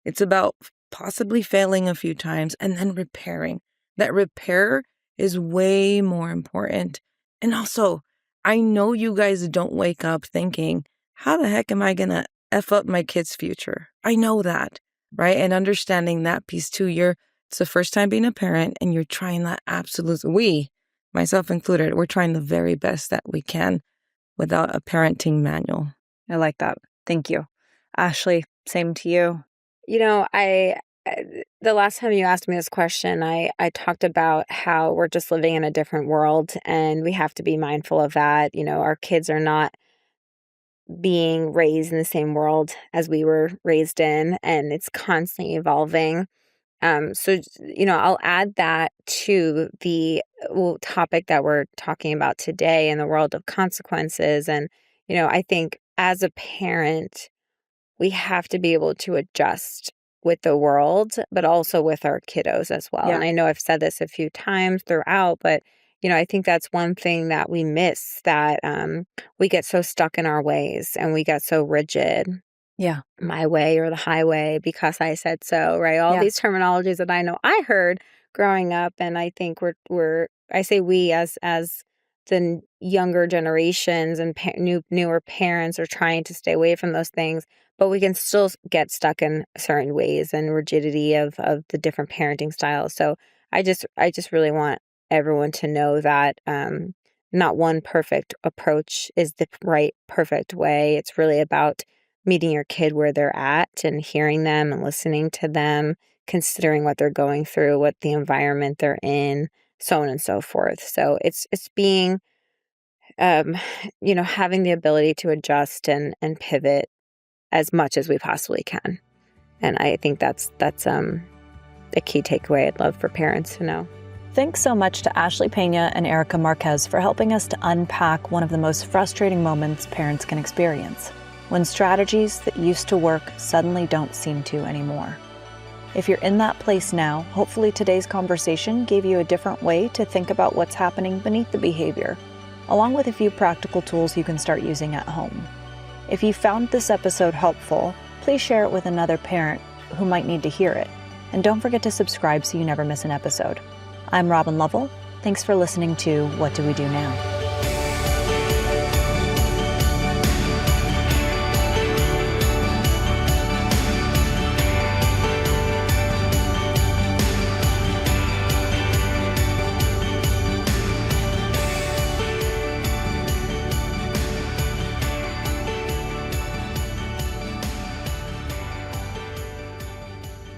It's about possibly failing a few times and then repairing. That repair is way more important. And also, I know you guys don't wake up thinking, how the heck am I going to F up my kid's future? I know that, right? And understanding that piece too, it's the first time being a parent and you're trying that we, myself included, we're trying the very best that we can without a parenting manual. I like that. Thank you. Ashley, same to you. The last time you asked me this question, I talked about how we're just living in a different world and we have to be mindful of that. Our kids are not being raised in the same world as we were raised in, and it's constantly evolving. I'll add that to the topic that we're talking about today in the world of consequences. And, I think as a parent, we have to be able to adjust with the world, but also with our kiddos as well. Yeah. And I know I've said this a few times throughout, but I think that's one thing that we miss, that we get so stuck in our ways and we get so rigid. Yeah. My way or the highway because I said so, right? All these terminologies that I know I heard growing up. And I think I say we as the younger generations and newer parents are trying to stay away from those things, but we can still get stuck in certain ways and rigidity of the different parenting styles. So I just really want everyone to know that not one perfect approach is the right perfect way. It's really about meeting your kid where they're at and hearing them and listening to them, considering what they're going through, what the environment they're in, so on and so forth. So it's being, having the ability to adjust and pivot as much as we possibly can. And I think that's a key takeaway I'd love for parents to know. Thanks so much to Ashley Pena and Erica Marquez for helping us to unpack one of the most frustrating moments parents can experience, when strategies that used to work suddenly don't seem to anymore. If you're in that place now, hopefully today's conversation gave you a different way to think about what's happening beneath the behavior, along with a few practical tools you can start using at home. If you found this episode helpful, please share it with another parent who might need to hear it. And don't forget to subscribe so you never miss an episode. I'm Robin Lovell. Thanks for listening to What Do We Do Now?